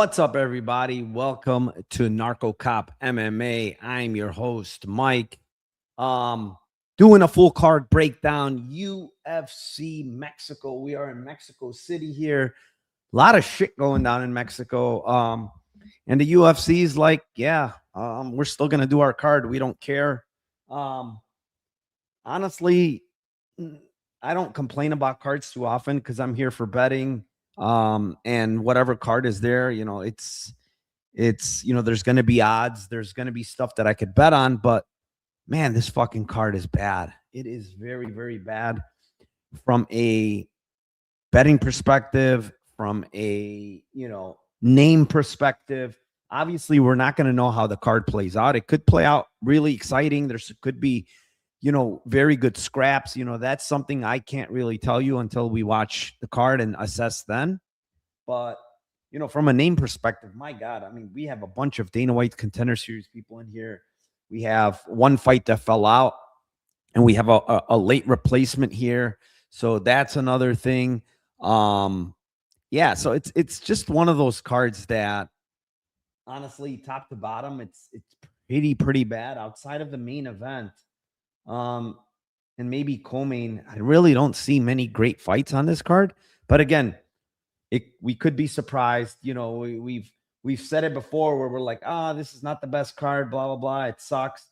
What's up, everybody? Welcome to Narcocop MMA. I'm your host, Mike. Doing a full card breakdown, UFC Mexico. We are in Mexico City here. A lot of shit going down in Mexico. And the UFC is like, we're still gonna do our card. We don't care. Honestly, I don't complain about cards too often because I'm here for betting. And whatever card is there, it's there's going to be odds, there's going to be stuff that I could bet on, but man, this fucking card is bad. It is very, very bad from a betting perspective, from a, name perspective. Obviously, we're not going to know how the card plays out. It could play out really exciting. There could be, very good scraps. That's something I can't really tell you until we watch the card and assess then. But, from a name perspective, my God, I mean, we have a bunch of Dana White Contender Series people in here. We have one fight that fell out, and we have a late replacement here. So that's another thing. So it's just one of those cards that, honestly, top to bottom, it's pretty bad outside of the main event. And maybe co-main, I really don't see many great fights on this card. But again, we could be surprised. We've said it before where we're like, this is not the best card, blah, blah, blah. It sucks.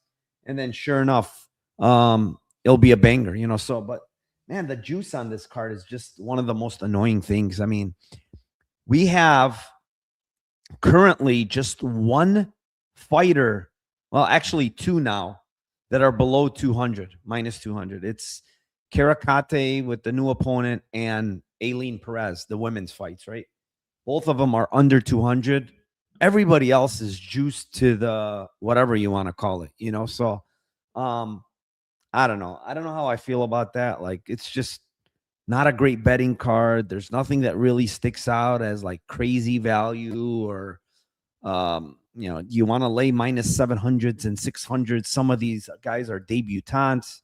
And then sure enough, it'll be a banger, so, but man, the juice on this card is just one of the most annoying things. I mean, we have currently just one fighter, well, actually two now, that are below 200, minus 200. It's Kareckaite with the new opponent and Aileen Perez, the women's fights, right? Both of them are under 200. Everybody else is juiced to the whatever you want to call it, So, I don't know. I don't know how I feel about that. Like, it's just not a great betting card. There's nothing that really sticks out as like crazy value or, you want to lay minus 700s and 600s. Some of these guys are debutantes.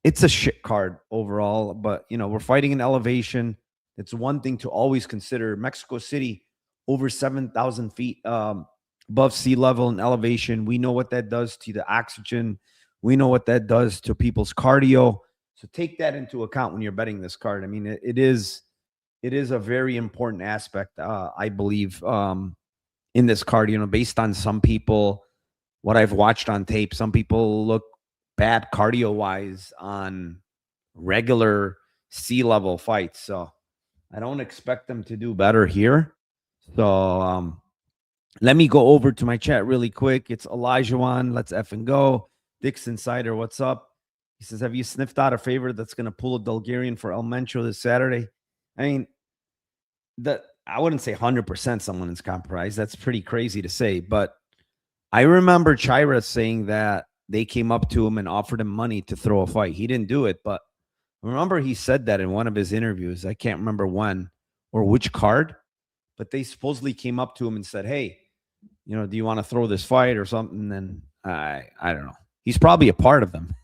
It's a shit card overall, but we're fighting in elevation. It's one thing to always consider. Mexico City, over 7,000 feet above sea level in elevation. We know what that does to the oxygen. We know what that does to people's cardio. So take that into account when you're betting this card. I mean, it is a very important aspect, I believe, in this card, based on some people, what I've watched on tape. Some people look bad cardio-wise on regular sea level fights. So I don't expect them to do better here. So let me go over to my chat really quick. It's Elijah1. Let's effing go. Dix Insider, what's up? He says, have you sniffed out a favorite that's going to pull a Bulgarian for El Mencho this Saturday? I mean, I wouldn't say 100% someone is compromised. That's pretty crazy to say. But I remember Chairez saying that they came up to him and offered him money to throw a fight. He didn't do it, but remember he said that in one of his interviews. I can't remember when or which card, but they supposedly came up to him and said, hey, do you want to throw this fight or something? And I don't know. He's probably a part of them.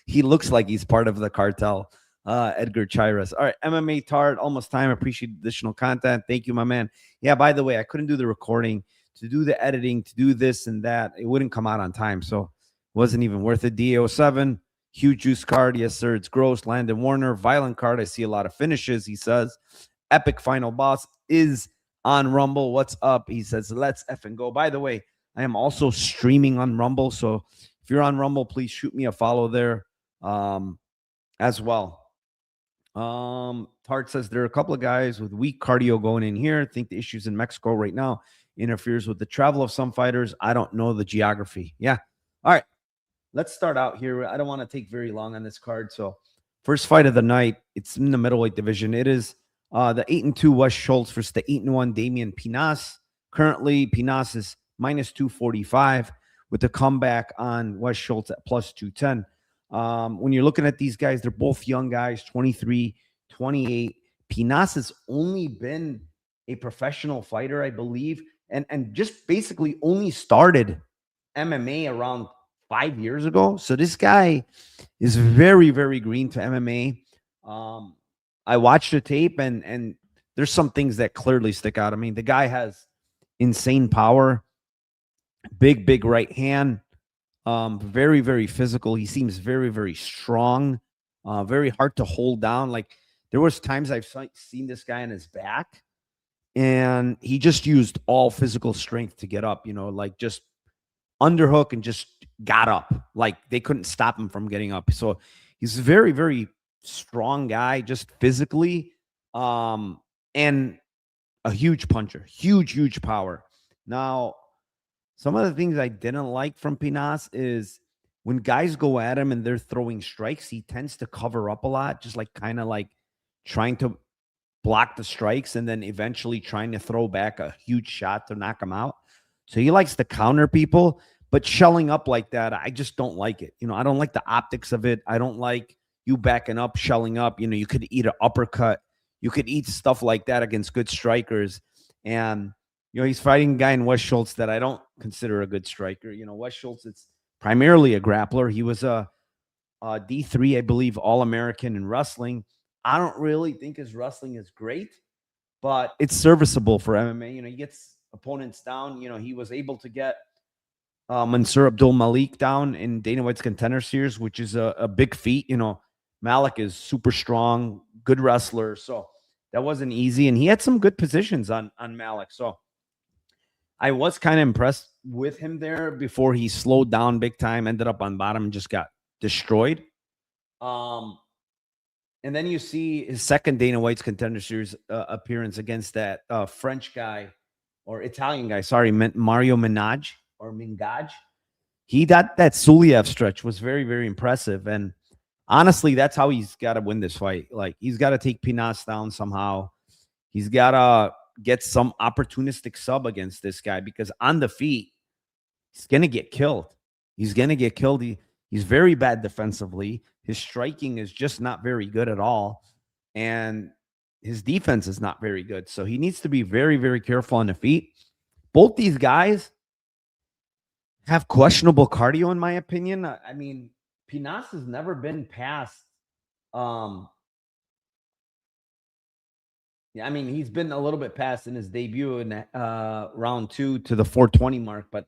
He looks like he's part of the cartel. Edgar Chairez. All right, MMA Tard, almost time. Appreciate additional content. Thank you, my man. Yeah, by the way, I couldn't do the recording, to do the editing, to do this and that. It wouldn't come out on time, so it wasn't even worth it. DA07, huge juice card. Yes, sir. It's gross. Landon Warner, violent card. I see a lot of finishes, he says. Epic final boss is on Rumble. What's up? He says, let's effing go. By the way, I am also streaming on Rumble, so if you're on Rumble, please shoot me a follow there as well. Tart says there are a couple of guys with weak cardio going in here. I think the issues in Mexico right now interferes with the travel of some fighters. I don't know the geography. Yeah. All right. Let's start out here. I don't want to take very long on this card. So first fight of the night, it's in the middleweight division. It is the 8-2 Wes Schultz versus the 8-1 Damian Pinas. Currently, Pinas is minus 245 with the comeback on Wes Schultz at plus 210. When you're looking at these guys, they're both young guys, 23, 28. Pinas has only been a professional fighter, I believe, and just basically only started MMA around 5 years ago. So this guy is very, very green to MMA. I watched the tape, and there's some things that clearly stick out. I mean, the guy has insane power, big right hand, very, very physical. He seems very, very strong, very hard to hold down. Like there was times I've seen this guy on his back, and he just used all physical strength to get up, like just underhook and just got up. Like they couldn't stop him from getting up. So he's a very, very strong guy, just physically, and a huge puncher, huge power. Now, some of the things I didn't like from Pinas is when guys go at him and they're throwing strikes, he tends to cover up a lot, just like kind of like trying to block the strikes and then eventually trying to throw back a huge shot to knock him out. So he likes to counter people, but shelling up like that, I just don't like it. I don't like the optics of it. I don't like you backing up, shelling up. You could eat an uppercut. You could eat stuff like that against good strikers. And, he's fighting a guy in Wes Schultz that I don't consider a good striker. Wes Schultz, it's primarily a grappler. He was a D3, I believe, All-American in wrestling. I don't really think his wrestling is great, but it's serviceable for MMA. He gets opponents down. He was able to get Mansour Abdul Malik down in Dana White's Contender Series, which is a big feat. Malik is super strong, good wrestler. So that wasn't easy. And he had some good positions on Malik. So I was kind of impressed with him there before he slowed down big time, ended up on bottom and just got destroyed. And then you see his second Dana White's Contender Series appearance against that French guy or Italian guy. Sorry, Mario Minaj or Mingaj. That Suliev stretch was very, very impressive. And honestly, that's how he's got to win this fight. Like he's got to take Pinas down somehow. He's got to get some opportunistic sub against this guy because on the feet, he's going to get killed. He's going to get killed. He's very bad defensively. His striking is just not very good at all. And his defense is not very good. So he needs to be very, very careful on the feet. Both these guys have questionable cardio, in my opinion. I mean, Pinas has never been past. He's been a little bit past in his debut in round 2 to the 420 mark. But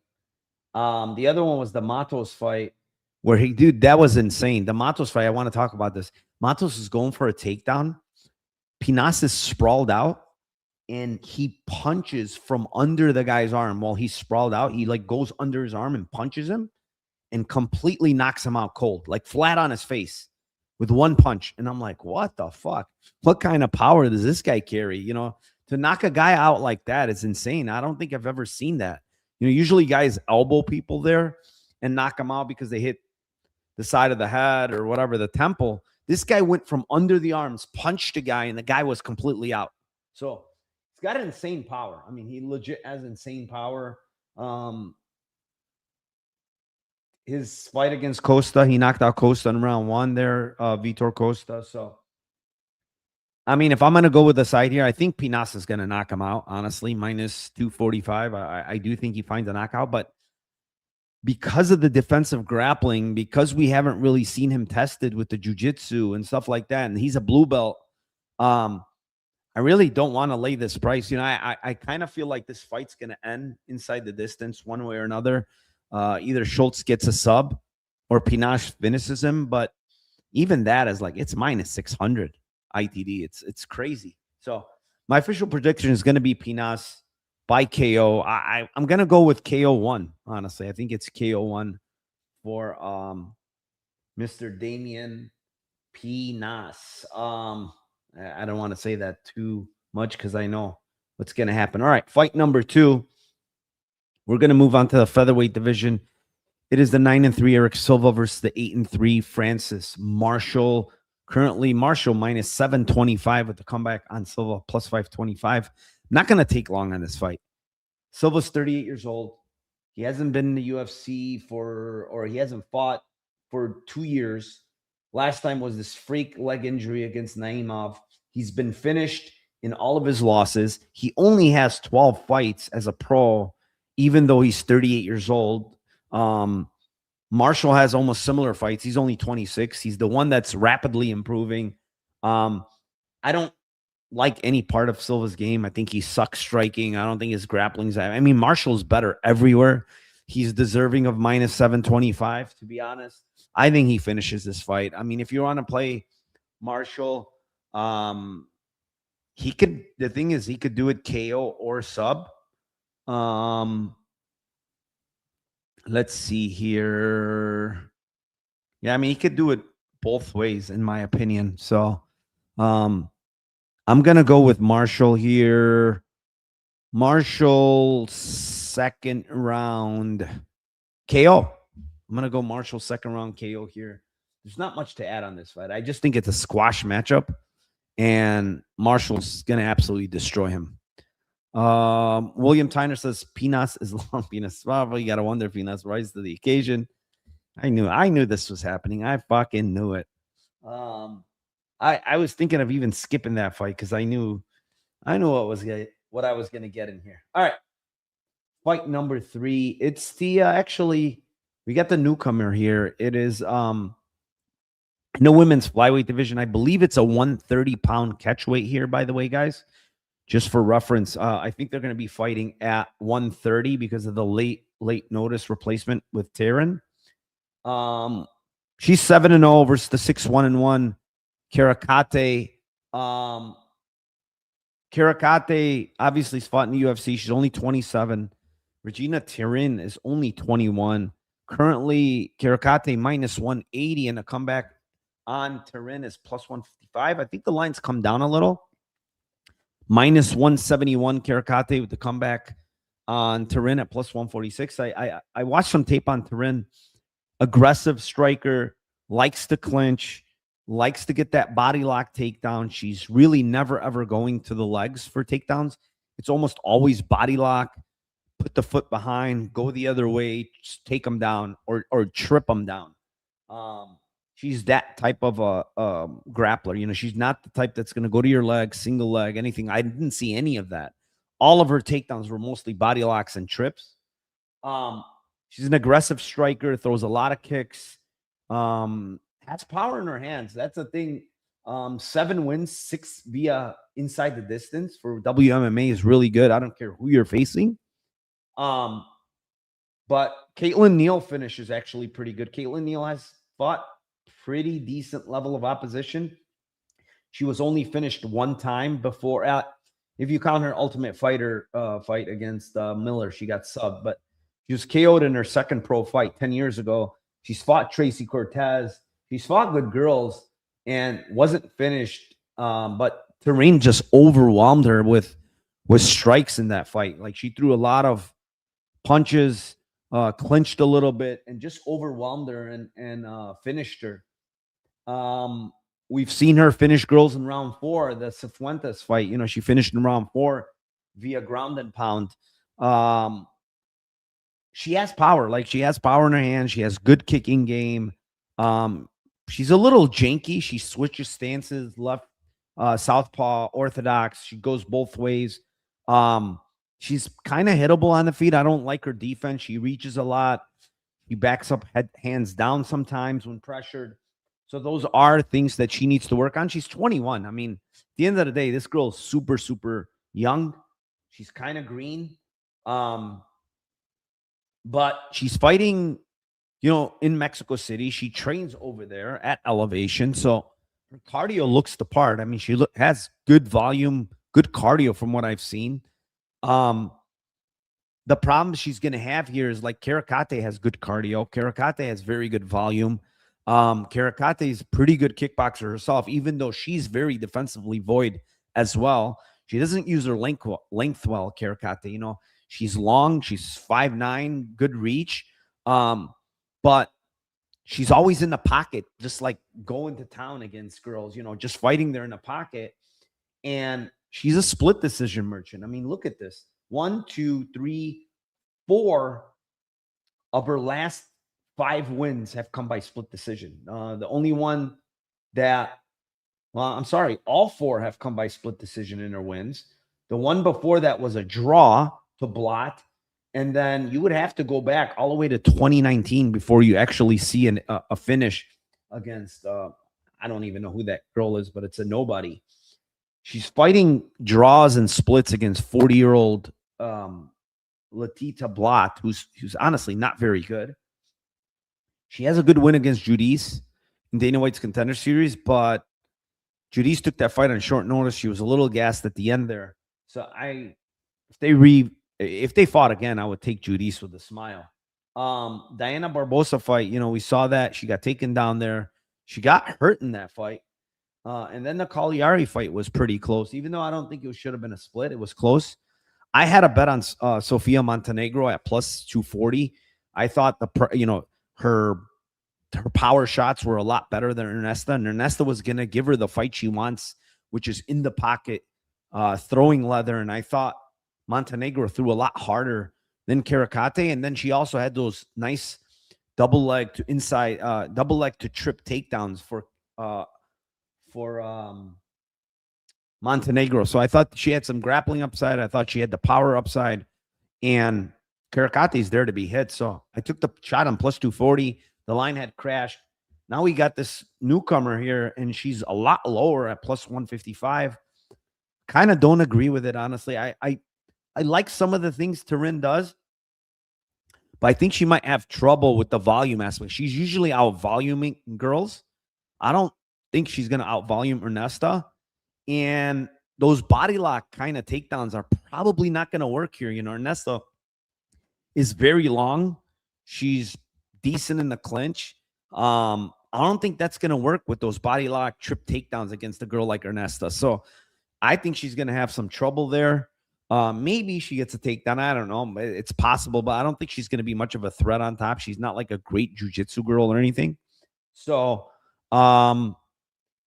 the other one was the Matos fight where that was insane. The Matos fight, I want to talk about this. Matos is going for a takedown. Pinas is sprawled out, and he punches from under the guy's arm while he's sprawled out. He like goes under his arm and punches him and completely knocks him out cold, like flat on his face with one punch. And I'm like, what the fuck? What kind of power does this guy carry? To knock a guy out like that is insane. I don't think I've ever seen that. Usually guys elbow people there and knock them out because they hit the side of the head or whatever, the temple. This guy went from under the arms, punched a guy, and the guy was completely out. So he's got insane power. He legit has insane power. His fight against Costa, he knocked out Costa in round 1 there, Vitor Costa. So, if I'm going to go with the side here, I think Pinas is going to knock him out, honestly, minus 245. I do think he finds a knockout, but because of the defensive grappling, because we haven't really seen him tested with the jiu-jitsu and stuff like that, and he's a blue belt, I really don't want to lay this price. I kind of feel like this fight's going to end inside the distance one way or another. Either Schultz gets a sub or Pinas finishes him, but even that is like, it's minus 600 ITD. It's crazy. So my official prediction is going to be Pinas by KO. I'm going to go with KO 1, honestly. I think it's KO 1 for Mr. Damian Pinas. I don't want to say that too much because I know what's going to happen. All right, fight number 2. We're going to move on to the featherweight division. It is the 9-3 Eric Silva versus the 8-3 Francis Marshall. Currently, Marshall minus 725 with the comeback on Silva plus 525. Not going to take long on this fight. Silva's 38 years old. He hasn't been in the UFC he hasn't fought for 2 years. Last time was this freak leg injury against Naimov. He's been finished in all of his losses. He only has 12 fights as a pro, even though he's 38 years old. Marshall has almost similar fights. He's only 26. He's the one that's rapidly improving. I don't like any part of Silva's game. I think he sucks striking. I don't think his grappling's. I mean, Marshall's better everywhere. He's deserving of minus 725, to be honest. I think he finishes this fight. I mean, if you want to play Marshall, he could. The thing is, he could do it KO or sub. Let's see here. Yeah, I mean, he could do it both ways, in my opinion. So, I'm gonna go with Marshall here. Marshall second round KO. I'm gonna go Marshall second round KO here. There's not much to add on this fight. I just think it's a squash matchup, and Marshall's gonna absolutely destroy him. William Tyner says Pinas is long. Pinas, well, you gotta wonder if Pinas rise to the occasion. I knew this was happening. I fucking knew it. I was thinking of even skipping that fight because I knew what I was gonna get in here. All right, fight number 3. It's the actually we got the newcomer here. It is in the women's flyweight division. I believe it's a 130-pound catchweight here. By the way, guys, just for reference, I think they're going to be fighting at 130 because of the late notice replacement with Tarin. She's 7-0 versus the 6-1-1 Kareckaite. Kareckaite obviously has fought in the UFC. She's only 27. Regina Tarin is only 21. Currently, Kareckaite minus 180, and a comeback on Tarin is plus 155. I think the lines come down a little. Minus 171 Kareckaite with the comeback on Tarin at plus 146. I watched some tape on Tarin. Aggressive striker, likes to clinch, likes to get that body lock takedown. She's really never, ever going to the legs for takedowns. It's almost always body lock, put the foot behind, go the other way, just take them down or trip them down. She's that type of a grappler. You know, she's not the type that's going to go to your leg, single leg, anything. I didn't see any of that. All of her takedowns were mostly body locks and trips. She's an aggressive striker, throws a lot of kicks, has power in her hands. That's the thing. 7 wins, 6 via inside the distance for WMMA is really good. I don't care who you're facing. But Caitlin Neal finish is actually pretty good. Caitlin Neal has fought pretty decent level of opposition. She was only finished 1 time before. If you count her Ultimate Fighter fight against Miller, she got subbed, but she was KO'd in her second pro fight 10 years ago. She's fought Tracy Cortez. She's fought good girls and wasn't finished. But Tarin just overwhelmed her with strikes in that fight. Like, she threw a lot of punches, clinched a little bit, and just overwhelmed her and finished her. We've seen her finish girls in round 4. The Cifuentes fight, you know, she finished in round 4 via ground and pound. She has power. Like, she has power in her hands. She has good kicking game. She's a little janky. She switches stances, left, southpaw, orthodox. She goes both ways. She's kind of hittable on the feet. I don't like her defense. She reaches a lot. She backs up hands down sometimes when pressured. So those are things that she needs to work on. She's 21. I mean, at the end of the day, this girl is super, super young. She's kind of green. But she's fighting, you know, in Mexico City. She trains over there at elevation. So her cardio looks the part. I mean, she has good volume, good cardio from what I've seen. The problem she's going to have here is, like, Kareckaite has good cardio. Kareckaite has very good volume. Kareckaite is a pretty good kickboxer herself, even though she's very defensively void as well. She doesn't use her length well, Kareckaite. You know, she's long. She's 5'9", good reach. But she's always in the pocket, just like going to town against girls, you know, just fighting there in the pocket. And she's a split decision merchant. I mean, look at this. 1, 2, 3, 4 of her last 5 wins have come by split decision. The only one that, well, I'm sorry, all 4 have come by split decision in her wins. The one before that was a draw to blot. And then you would have to go back all the way to 2019 before you actually see a finish against, I don't even know who that girl is, but it's a nobody. She's fighting draws and splits against 40-year-old Latita Blot, who's honestly not very good. She has a good win against Judice in Dana White's Contender Series, but Judice took that fight on short notice. She was a little gassed at the end there. So if they fought again, I would take Judice with a smile. Diana Barbosa fight, we saw that she got taken down there. She got hurt in that fight. And then the Cagliari fight was pretty close, even though I don't think it should have been a split. It was close. I had a bet on Sofia Montenegro at plus 240. I thought her power shots were a lot better than Ernesta, and Ernesta was going to give her the fight she wants, which is in the pocket, throwing leather. And I thought Montenegro threw a lot harder than Kareckaite, and then she also had those nice double leg to trip takedowns for Montenegro. So I thought she had some grappling upside. I thought she had the power upside, and Kareckaite is there to be hit. So I took the shot on plus 240. The line had crashed. Now we got this newcomer here, and she's a lot lower at plus 155. Kind of don't agree with it, honestly. I like some of the things Tarin does, but I think she might have trouble with the volume aspect. She's usually out-voluming girls. I don't think she's going to out-volume Ernesta. And those body lock kind of takedowns are probably not going to work here. Ernesta is very long. She's decent in the clinch. I don't think that's going to work with those body lock trip takedowns against a girl like Ernesta. So I think she's going to have some trouble there. Maybe she gets a takedown. I don't know. It's possible, but I don't think she's going to be much of a threat on top. She's not like a great jiu-jitsu girl or anything. So,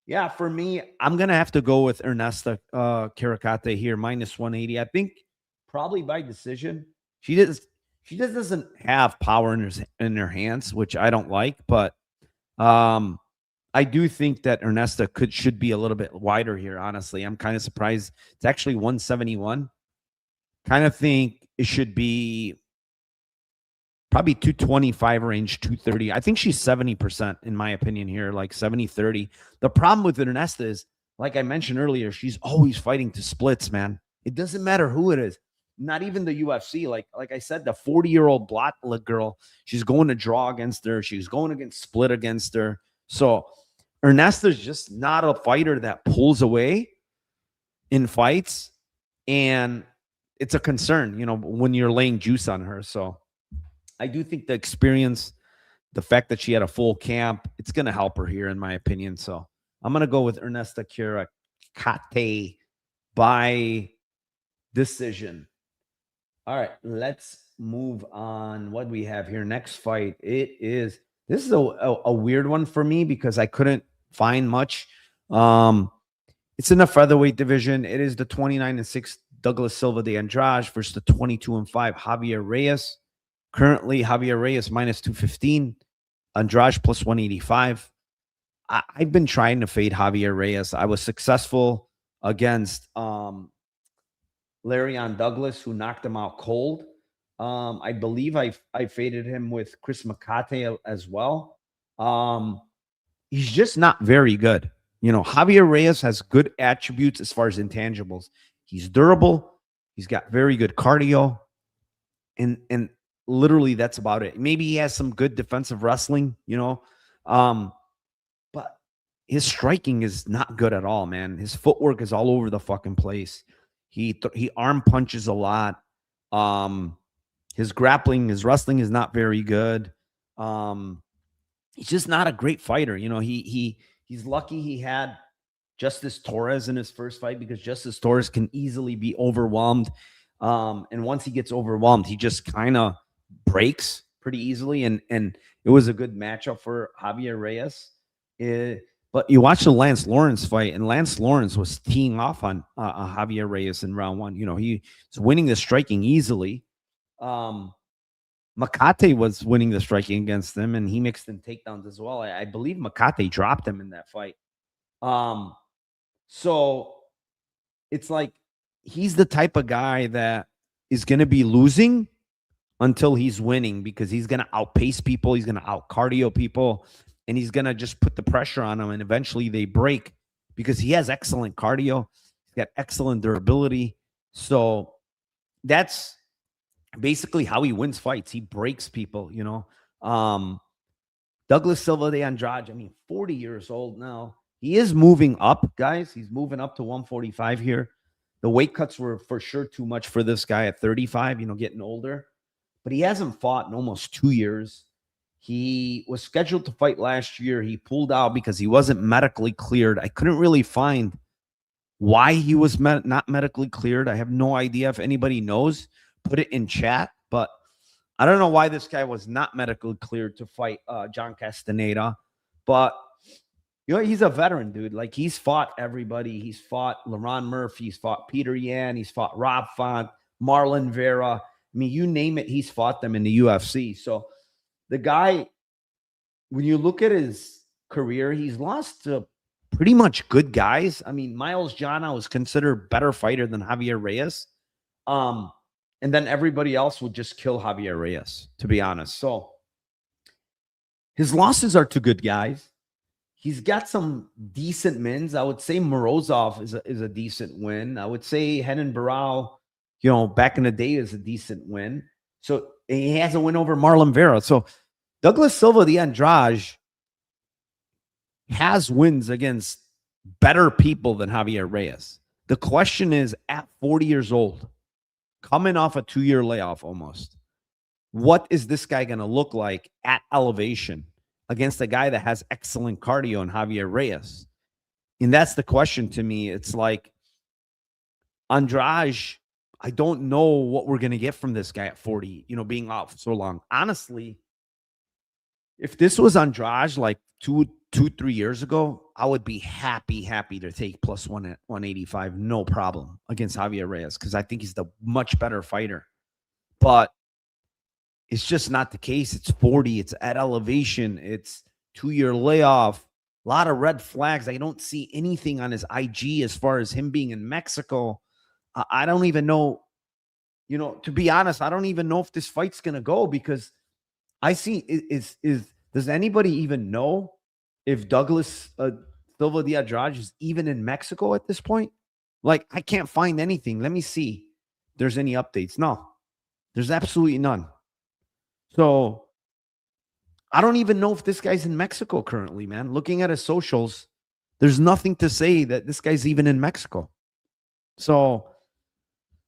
yeah, for me, I'm going to have to go with Ernesta Kareckaite here, minus 180. I think probably by decision. She just doesn't have power in her hands, which I don't like, but I do think that Ernesta should be a little bit wider here, honestly. I'm kind of surprised. It's actually 171. Kind of think it should be probably 225 range, 230. I think she's 70%, in my opinion here, like 70-30. The problem with Ernesta is, like I mentioned earlier, she's always fighting to splits, man. It doesn't matter who it is. Not even the UFC. Like I said, the 40-year-old Blotla girl, she's going to draw against her. She's going against split against her. So Ernesta's just not a fighter that pulls away in fights. And it's a concern, when you're laying juice on her. So I do think the experience, the fact that she had a full camp, it's going to help her here, in my opinion. So I'm going to go with Ernesta Kareckaite by decision. All right, let's move on. What do we have here? Next fight. This is a weird one for me because I couldn't find much. It's in the featherweight division. It is the 29-6 Douglas Silva de Andrade versus the 22-5 Javier Reyes. Currently, Javier Reyes minus 215, Andrade plus 185. I've been trying to fade Javier Reyes. I was successful against Larion Douglas, who knocked him out cold. I believe I faded him with Chris McCate as well. He's just not very good. Javier Reyes has good attributes as far as intangibles. He's durable. He's got very good cardio. And literally that's about it. Maybe he has some good defensive wrestling, but his striking is not good at all, man. His footwork is all over the fucking place. He arm punches a lot. His grappling, his wrestling is not very good. He's just not a great fighter. He's lucky he had Justice Torres in his first fight, because Justice Torres can easily be overwhelmed. And once he gets overwhelmed, he just kind of breaks pretty easily. And it was a good matchup for Javier Reyes. But you watch the Lance Lawrence fight, and Lance Lawrence was teeing off on Javier Reyes in round one. He was winning the striking easily. McCate was winning the striking against him, and he mixed in takedowns as well. I believe McCate dropped him in that fight. So it's like he's the type of guy that is going to be losing until he's winning, because he's going to outpace people. He's going to out cardio people, and he's going to just put the pressure on them. And eventually they break because he has excellent cardio. He's got excellent durability. So that's basically how he wins fights. He breaks people, you know. Douglas Silva de Andrade, I mean, 40 years old now. He is moving up, guys. He's moving up to 145 here. The weight cuts were for sure too much for this guy at 35, you know, getting older. But he hasn't fought in almost 2 years. He was scheduled to fight last year. He pulled out because he wasn't medically cleared. I couldn't really find why he was not medically cleared. I have no idea. If anybody knows, put it in chat. But I don't know why this guy was not medically cleared to fight John Castaneda. But, you know, he's a veteran, dude. Like, he's fought everybody. He's fought LaRon Murphy. He's fought Peter Yan. He's fought Rob Font, Marlon Vera. I mean, you name it, he's fought them in the UFC. So the guy, when you look at his career, he's lost to pretty much good guys. I mean, Miles Jana was considered a better fighter than Javier Reyes. And then everybody else would just kill Javier Reyes, to be honest. So his losses are to good guys. He's got some decent wins. I would say Morozov is a decent win. I would say Henan Barao, you know, back in the day is a decent win. So he has a win over Marlon Vera. So Douglas Silva de Andrade has wins against better people than Javier Reyes. The question is, at 40 years old, coming off a 2-year layoff almost, what is this guy going to look like at elevation against a guy that has excellent cardio in Javier Reyes? And that's the question to me. It's like, Andrade, I don't know what we're going to get from this guy at 40, you know, being off so long. Honestly, if this was Andrade like 3 years ago, I would be happy to take plus 185, no problem, against Javier Reyes, because I think he's the much better fighter. But it's just not the case. It's 40. It's at elevation. It's 2-year layoff. A lot of red flags. I don't see anything on his IG as far as him being in Mexico. I don't even know, you know, to be honest, I don't even know if this fight's going to go, because I see does anybody even know if Douglas Silva de Andrade is even in Mexico at this point? Like, I can't find anything. Let me see if there's any updates. No, there's absolutely none. So I don't even know if this guy's in Mexico currently, man. Looking at his socials, there's nothing to say that this guy's even in Mexico. So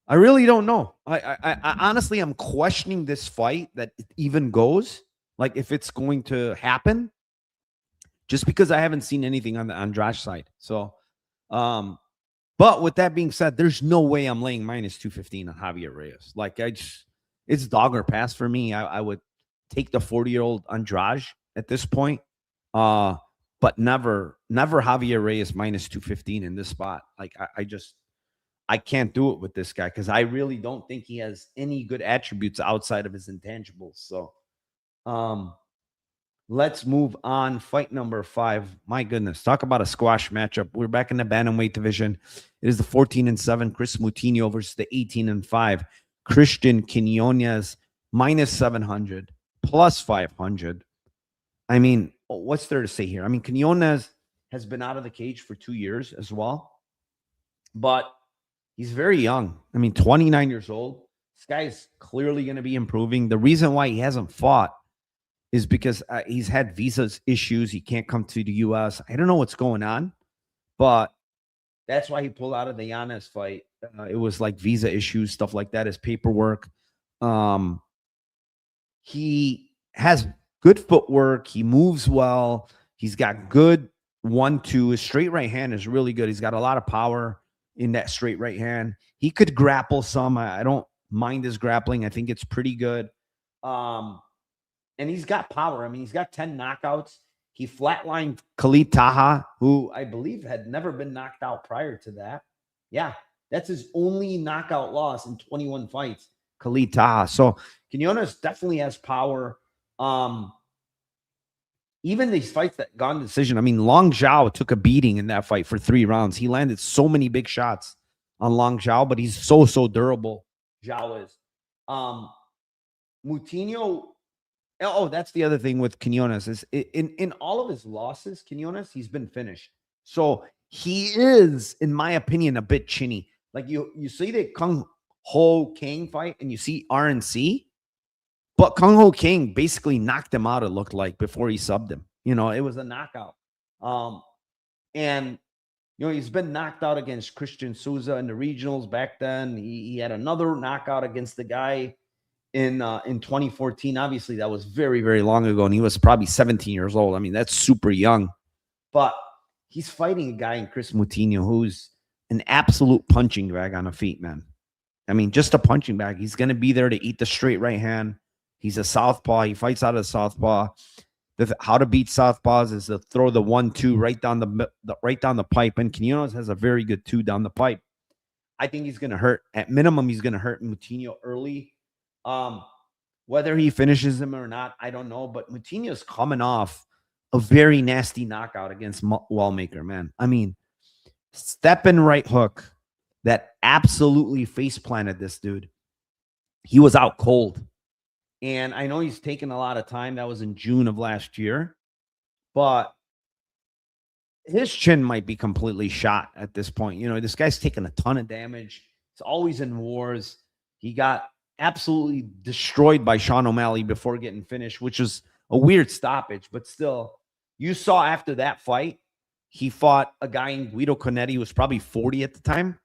I really don't know. I honestly, I'm questioning this fight, that it even goes, like, if it's going to happen, just because I haven't seen anything on the Andrade side. So, but with that being said, there's no way I'm laying minus 215 on Javier Reyes. Like, it's dog or pass for me. I would take the 40-year-old Andrade at this point. But never Javier Reyes minus 215 in this spot. Like, I can't do it with this guy, because I really don't think he has any good attributes outside of his intangibles. So let's move on. Fight number 5. My goodness, talk about a squash matchup. We're back in the bantamweight division. It is the 14-7 Chris Moutinho versus the 18-5 Christian Quinonez, minus 700, plus 500. I mean, what's there to say here? I mean, Quinonez has been out of the cage for 2 years as well, but he's very young. I mean, 29 years old. This guy is clearly going to be improving. The reason why he hasn't fought is because he's had visa issues. He can't come to the U.S. I don't know what's going on, but that's why he pulled out of the Yanez fight. It was like visa issues, stuff like that, his paperwork. He has good footwork. He moves well. He's got good 1-2. His straight right hand is really good. He's got a lot of power in that straight right hand. He could grapple some. I don't mind his grappling. I think it's pretty good. And he's got power. I mean, he's got 10 knockouts. He flatlined Khalid Taha, who I believe had never been knocked out prior to that. Yeah, that's his only knockout loss in 21 fights, Khalid Taha. So Quinonez definitely has power. Even these fights that gone decision. I mean, Long Zhao took a beating in that fight for 3 rounds. He landed so many big shots on Long Zhao, but he's so durable. Zhao is. Moutinho. Oh, that's the other thing with Quinonez is in all of his losses, Quinonez, he's been finished. So he is, in my opinion, a bit chinny. Like you see the Kung Ho King fight and you see RNC, but Kung Ho King basically knocked him out, it looked like, before he subbed him. It was a knockout. And he's been knocked out against Christian Souza in the regionals back then. He had another knockout against the guy in 2014. Obviously, that was very, very long ago, and he was probably 17 years old. I mean, that's super young. But he's fighting a guy in Chris Moutinho who's an absolute punching bag on the feet, man. I mean, just a punching bag. He's going to be there to eat the straight right hand. He's a southpaw. He fights out of southpaw. How to beat southpaws is to throw the 1-2 right down the pipe. And Quinonez has a very good 2 down the pipe. I think he's going to hurt. At minimum, he's going to hurt Moutinho early. Whether he finishes him or not, I don't know. But Moutinho's coming off a very nasty knockout against Wallmaker, man. I mean, step in right hook that absolutely face planted this dude. He was out cold. And I know he's taken a lot of time. That was in June of last year. But his chin might be completely shot at this point. This guy's taken a ton of damage. He's always in wars. He got absolutely destroyed by Sean O'Malley before getting finished, which was a weird stoppage. But still, you saw after that fight, he fought a guy in Guido Conetti who was probably 40 at the time.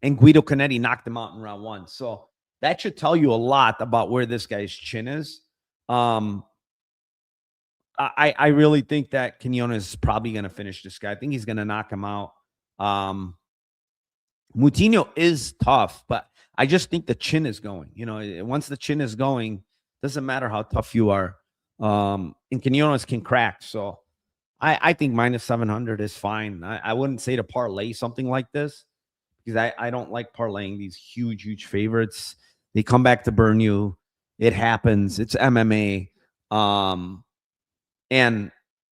And Guido Conetti knocked him out in round 1. So that should tell you a lot about where this guy's chin is. I really think that Quinonez is probably going to finish this guy. I think he's going to knock him out. Moutinho is tough, but I just think the chin is going. Once the chin is going, doesn't matter how tough you are. And Quinonez can crack. So I think minus 700 is fine. I wouldn't say to parlay something like this because I don't like parlaying these huge favorites. They come back to burn you. It happens. It's MMA. And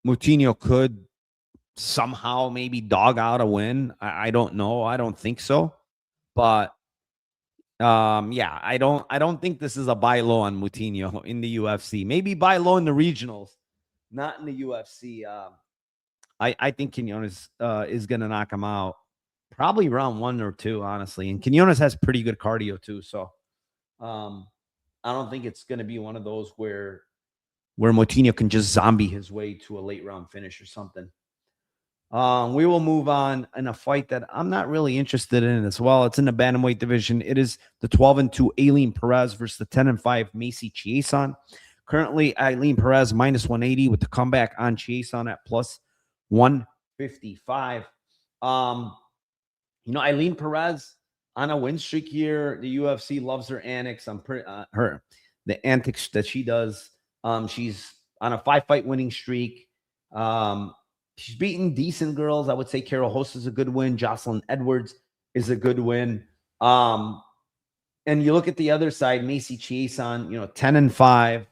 Moutinho could somehow maybe dog out a win. I don't know. I don't think so. But yeah, I don't think this is a buy low on Moutinho in the UFC. Maybe buy low in the regionals, not in the UFC. I think Quinonez is going to knock him out probably round 1 or 2, honestly. And Quinonez has pretty good cardio too. So I don't think it's going to be one of those where Moutinho can just zombie his way to a late round finish or something. We will move on in a fight that I'm not really interested in as well. It's in the bantamweight division. It is the 12-2 Ailin Perez versus the 10-5 Macy Chiasson. Currently, Ailin Perez minus 180 with the comeback on Chiasson at plus 155. Ailin Perez on a win streak here. The UFC loves her antics. The antics that she does. She's on a 5-fight winning streak. She's beaten decent girls. I would say Carol Host is a good win. Jocelyn Edwards is a good win. And you look at the other side, Macy Chiasson, 10-5.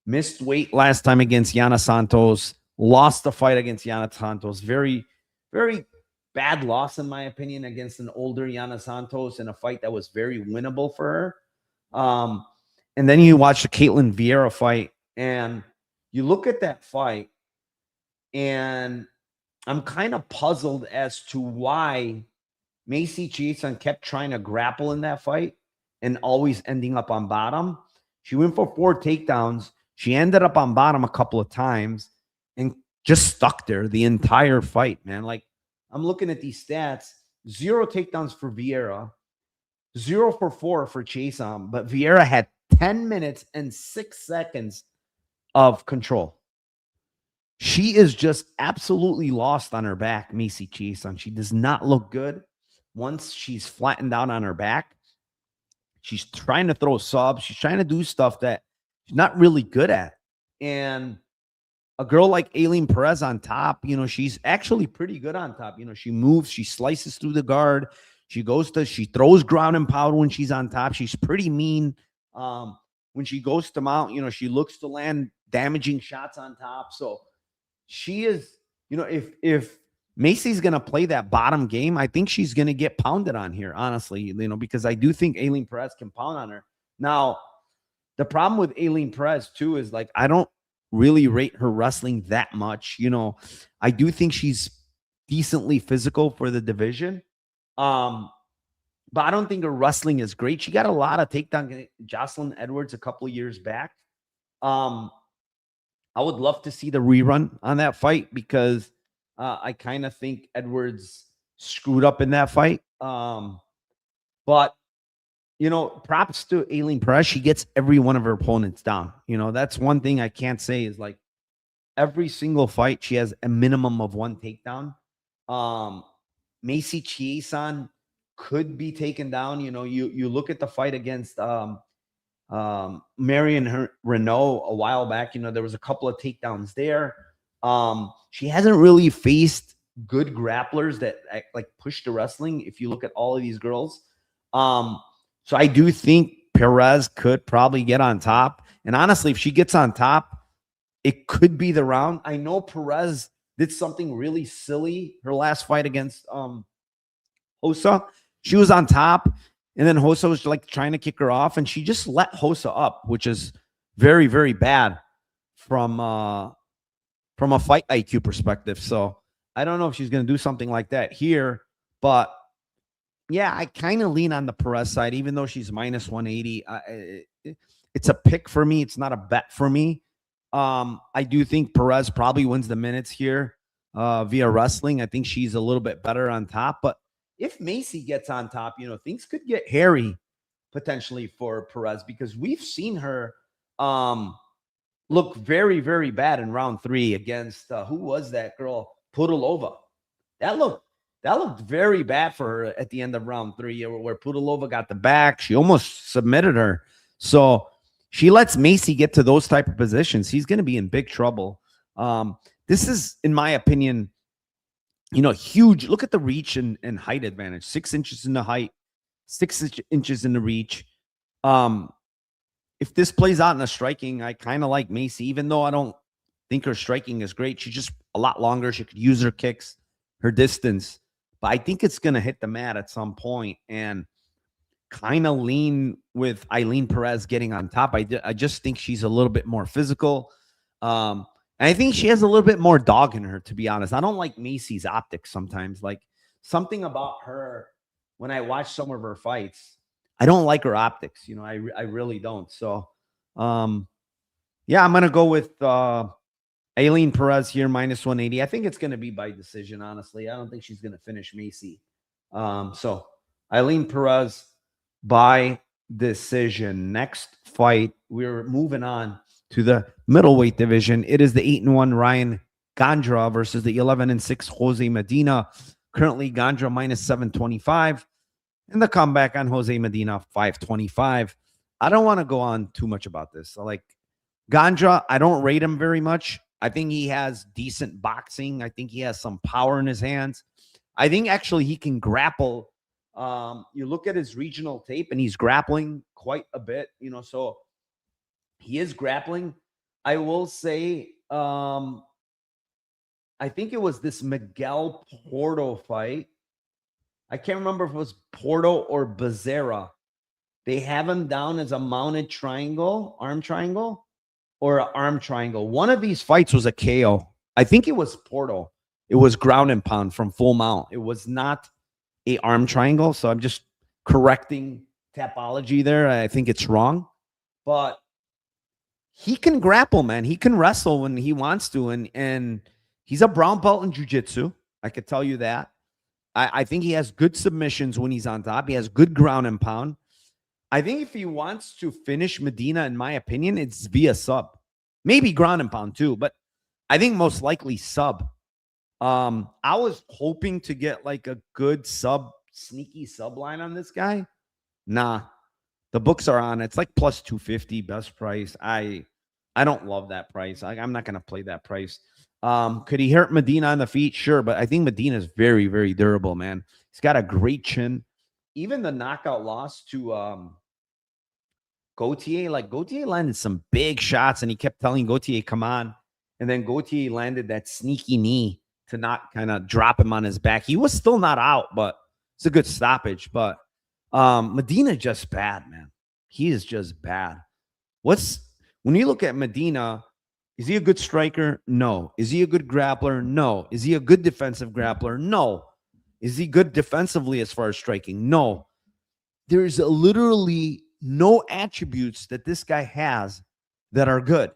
Missed weight last time against Yana Santos. Lost the fight against Yana Santos. Very, very bad loss, in my opinion, against an older Yana Santos in a fight that was very winnable for her. And then you watch the Caitlin Vieira fight, and you look at that fight, and I'm kind of puzzled as to why Macy Chiasson kept trying to grapple in that fight and always ending up on bottom. She went for 4 takedowns. She ended up on bottom a couple of times and just stuck there the entire fight, man. Like, I'm looking at these stats. 0 takedowns for Vieira. 0 for 4 for Chiasson. But Vieira had 10 minutes and 6 seconds of control. She is just absolutely lost on her back, Macy Chiasson. She does not look good. Once she's flattened out on her back, she's trying to throw subs. She's trying to do stuff that she's not really good at. And a girl like Ailin Perez on top, she's actually pretty good on top. She moves, she slices through the guard. She throws ground and pound when she's on top. She's pretty mean. When she goes to mount, she looks to land damaging shots on top. So she is, if Macy's going to play that bottom game, I think she's going to get pounded on here, honestly, because I do think Ailin Perez can pound on her. Now, the problem with Ailin Perez too is, like, I don't really rate her wrestling that much. You know, I do think she's decently physical for the division. But I don't think her wrestling is great. She got a lot of takedown Jocelyn Edwards a couple of years back. I would love to see the rerun on that fight because I kind of think Edwards screwed up in that fight. But you know, props to Aileen Perez. She gets every one of her opponents down. You know, that's one thing I can't say is like every single fight, she has a minimum of one takedown. Macy Chiasson could be taken down. You know, you look at the fight against Marion Renault a while back. You know, there was a couple of takedowns there. She hasn't really faced good grapplers that like push the wrestling. If you look at all of these girls, so I do think Perez could probably get on top. And honestly, if she gets on top, it could be the round. I know Perez did something really silly her last fight against Hossa. She was on top, and then Hossa was like trying to kick her off, and she just let Hossa up, which is very, very bad from a fight IQ perspective. So I don't know if she's going to do something like that here, but yeah, I kind of lean on the Perez side, even though she's minus 180. It's a pick for me. It's not a bet for me. I do think Perez probably wins the minutes here via wrestling. I think she's a little bit better on top. But if Macy gets on top, you know, things could get hairy potentially for Perez because we've seen her look very, very bad in round 3 against who was that girl? Pudilova. That looked very bad for her at the end of round 3, where Pudilova got the back. She almost submitted her. So she lets Macy get to those type of positions. He's going to be in big trouble. This is, in my opinion, you know, huge. Look at the reach and height advantage. 6 inches in the height, 6 inches in the reach. If this plays out in the striking, I kind of like Macy, even though I don't think her striking is great. She's just a lot longer. She could use her kicks, her distance. But I think it's going to hit the mat at some point and kind of lean with Aileen Perez getting on top. I just think she's a little bit more physical. And I think she has a little bit more dog in her, to be honest. I don't like Macy's optics sometimes. Like something about her, when I watch some of her fights, I don't like her optics. You know, I really don't. So, yeah, I'm going to go with Aileen Perez here, minus 180. I think it's going to be by decision, honestly. I don't think she's going to finish Macy. So Aileen Perez by decision. Next fight, we're moving on to the middleweight division. It is the 8-1 Ryan Gandra versus the 11-6 Jose Medina. Currently, Gandra minus 725. And the comeback on Jose Medina, 525. I don't want to go on too much about this. So, like, Gandra, I don't rate him very much. I think he has decent boxing. I think he has some power in his hands. I think actually he can grapple. You look at his regional tape and he's grappling quite a bit, you know, so he is grappling. I will say, I think it was this Miguel Porto fight. I can't remember if it was Porto or Becerra. They have him down as a mounted triangle, arm triangle, or an arm triangle. One of these fights was a KO. I think it was Porto. It was ground and pound from full mount. It was not a arm triangle. So I'm just correcting topology there. I think it's wrong. But he can grapple, man. He can wrestle when he wants to. And he's a brown belt in jiu-jitsu. I could tell you that. I think he has good submissions when he's on top. He has good ground and pound. I think if he wants to finish Medina, in my opinion, it's via sub. Maybe ground and pound too, but I think most likely sub. I was hoping to get like a good sneaky sub line on this guy. Nah, the books are on. It's like plus 250 best price. I don't love that price. I'm not going to play that price. Could he hurt Medina on the feet? Sure, but I think Medina is very, very durable, man. He's got a great chin. Even the knockout loss to Gauthier, like Gauthier landed some big shots and he kept telling Gauthier, come on. And then Gauthier landed that sneaky knee to not kind of drop him on his back. He was still not out, but it's a good stoppage. But Medina just bad, man. He is just bad. When you look at Medina, Is he a good striker? No. Is he a good grappler? No. Is he a good defensive grappler? No. Is he good defensively as far as striking? No. There's literally no attributes that this guy has that are good.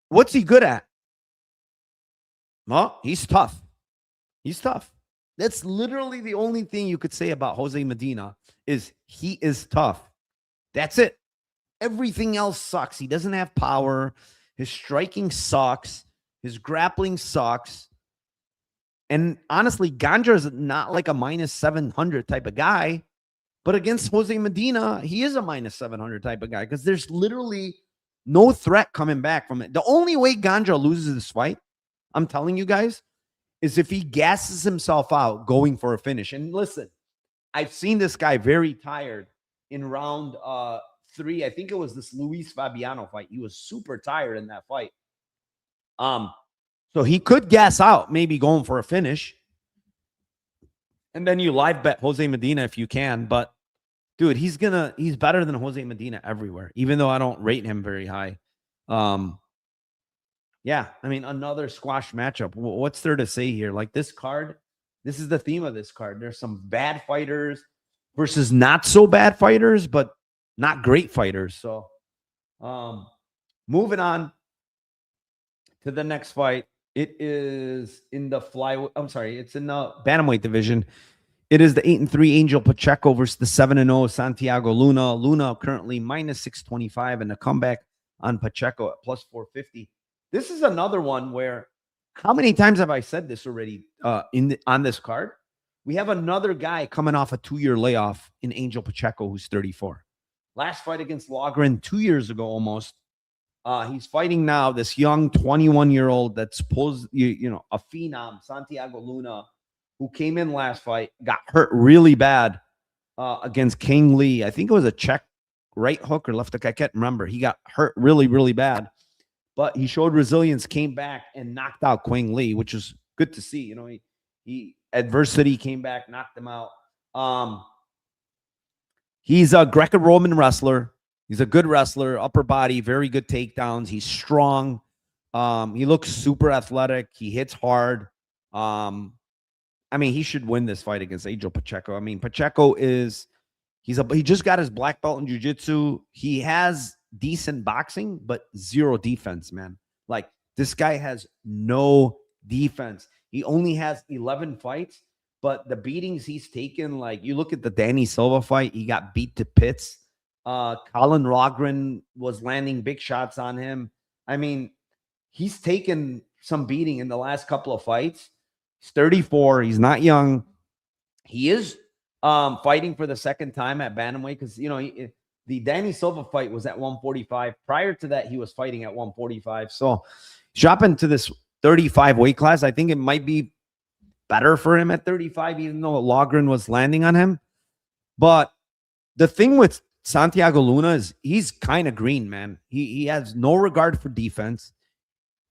What's he good at? Well, he's tough. He's tough. That's literally the only thing you could say about Jose Medina is he is tough. That's it. Everything else sucks. He doesn't have power. His striking sucks. His grappling sucks. And honestly, Gandra is not like a minus 700 type of guy. But against Jose Medina, he is a minus 700 type of guy because there's literally no threat coming back from it. The only way Gandra loses this fight, I'm telling you guys, is if he gasses himself out going for a finish. And listen, I've seen this guy very tired in round 3. I think it was this Luis Fabiano fight. He was super tired in that fight. So he could gas out, maybe going for a finish. And then you live bet Jose Medina if you can. But dude, he's better than Jose Medina everywhere, even though I don't rate him very high. Yeah, I mean, another squash matchup. What's there to say here? Like this card, this is the theme of this card. There's some bad fighters versus not so bad fighters, but not great fighters. So moving on to the next fight. It is in the it's in the bantamweight division. It is the 8-3 Angel Pacheco versus the 7-0 Santiago Luna. Luna currently minus 625 and a comeback on Pacheco at plus 450. This is another one where, how many times have I said this already on this card? We have another guy coming off a 2-year layoff in Angel Pacheco, who's 34. Last fight against Logren 2 years ago almost. He's fighting now this young 21-year-old that's supposed, a phenom, Santiago Luna, who came in last fight, got hurt really bad against King Lee. I think it was a check right hook or left hook. I can't remember. He got hurt really, really bad. But he showed resilience, came back, and knocked out Quang Lee, which is good to see. He adversity came back, knocked him out. He's a Greco-Roman wrestler. He's a good wrestler, upper body, very good takedowns. He's strong. He looks super athletic. He hits hard. I mean, he should win this fight against Angel Pacheco. I mean, Pacheco he just got his black belt in jiu-jitsu. He has decent boxing, but zero defense, man. Like, this guy has no defense. He only has 11 fights, but the beatings he's taken, like, you look at the Danny Silva fight, he got beat to pits. Colin Rogren was landing big shots on him. I mean, he's taken some beating in the last couple of fights. He's 34. He's not young. He is fighting for the second time at bantamweight because, the Danny Silva fight was at 145. Prior to that, he was fighting at 145. So dropping to this 35 weight class, I think it might be better for him at 35, even though Logren was landing on him. But the thing with Santiago Luna is he's kind of green, man. He has no regard for defense.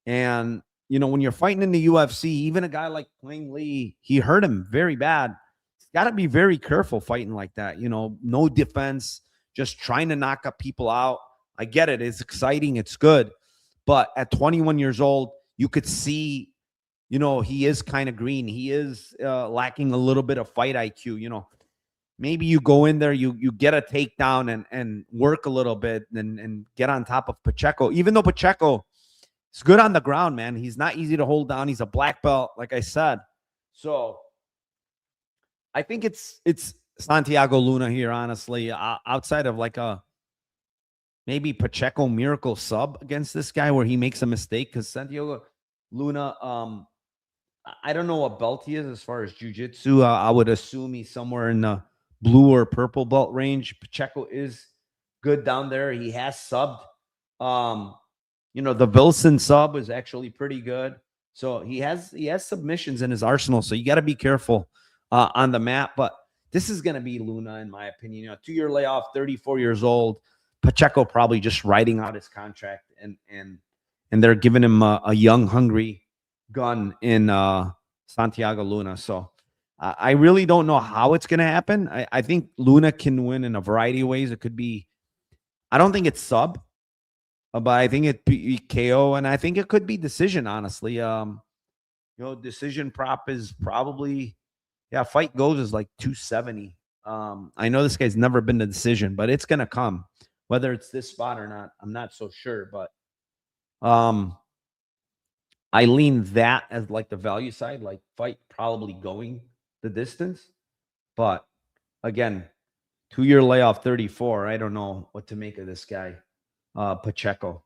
And, when you're fighting in the UFC, even a guy like Quang Lee, he hurt him very bad. He's got to be very careful fighting like that. No defense, just trying to knock up people out. I get it. It's exciting. It's good. But at 21 years old, you could see, he is kind of green. He is lacking a little bit of fight IQ. Maybe you go in there, you get a takedown and work a little bit and get on top of Pacheco. Even though Pacheco is good on the ground, man. He's not easy to hold down. He's a black belt, like I said. So I think it's Santiago Luna here, honestly, outside of like a maybe Pacheco miracle sub against this guy where he makes a mistake, because Santiago Luna, I don't know what belt he is as far as jiu-jitsu. I would assume he's somewhere in the blue or purple belt range. Pacheco is good down there. He has subbed. The Wilson sub is actually pretty good. So he has submissions in his arsenal. So you got to be careful on the mat. But this is going to be Luna, in my opinion. 2-year layoff, 34 years old. Pacheco probably just riding out his contract, and they're giving him a young, hungry gun in Santiago Luna. So I really don't know how it's going to happen. I think Luna can win in a variety of ways. It could be, I don't think it's sub. but I think it be KO, and I think it could be decision, honestly. Decision prop is probably, fight goes is like 270. I know this guy's never been to decision, but it's gonna come. Whether it's this spot or not, I'm not so sure. But I lean that as like the value side, like fight probably going the distance. But again, 2-year layoff 34. I don't know what to make of this guy, Pacheco.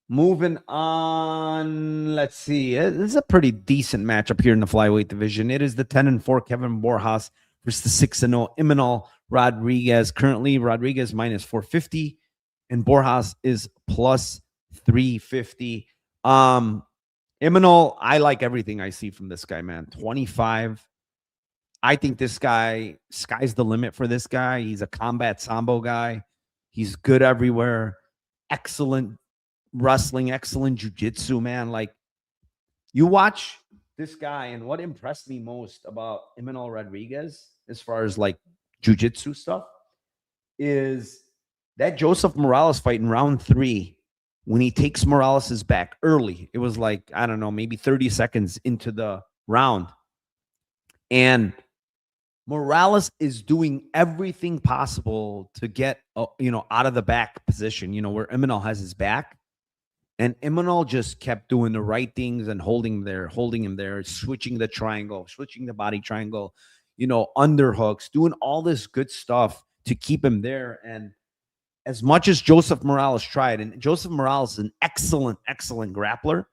Moving on, let's see. This is a pretty decent matchup here in the flyweight division. It is the 10-4 Kevin Borjas versus the 6-0 Imanol Rodriguez. Currently, Rodriguez minus 450, and Borjas is plus 350. Imanol, I like everything I see from this guy, man. 25. I think this guy, sky's the limit for this guy. He's a combat sambo guy. He's good everywhere. Excellent wrestling, excellent jiu-jitsu, man. Like, you watch this guy, and what impressed me most about Imanol Rodriguez as far as like jiu-jitsu stuff is that Joseph Morales fight in round 3 when he takes Morales's back early. It was like, I don't know, maybe 30 seconds into the round. And Morales is doing everything possible to get, out of the back position, where Imanol has his back. And Imanol just kept doing the right things and holding him there, switching the triangle, switching the body triangle, underhooks, doing all this good stuff to keep him there. And as much as Joseph Morales tried, and Joseph Morales is an excellent, excellent grappler,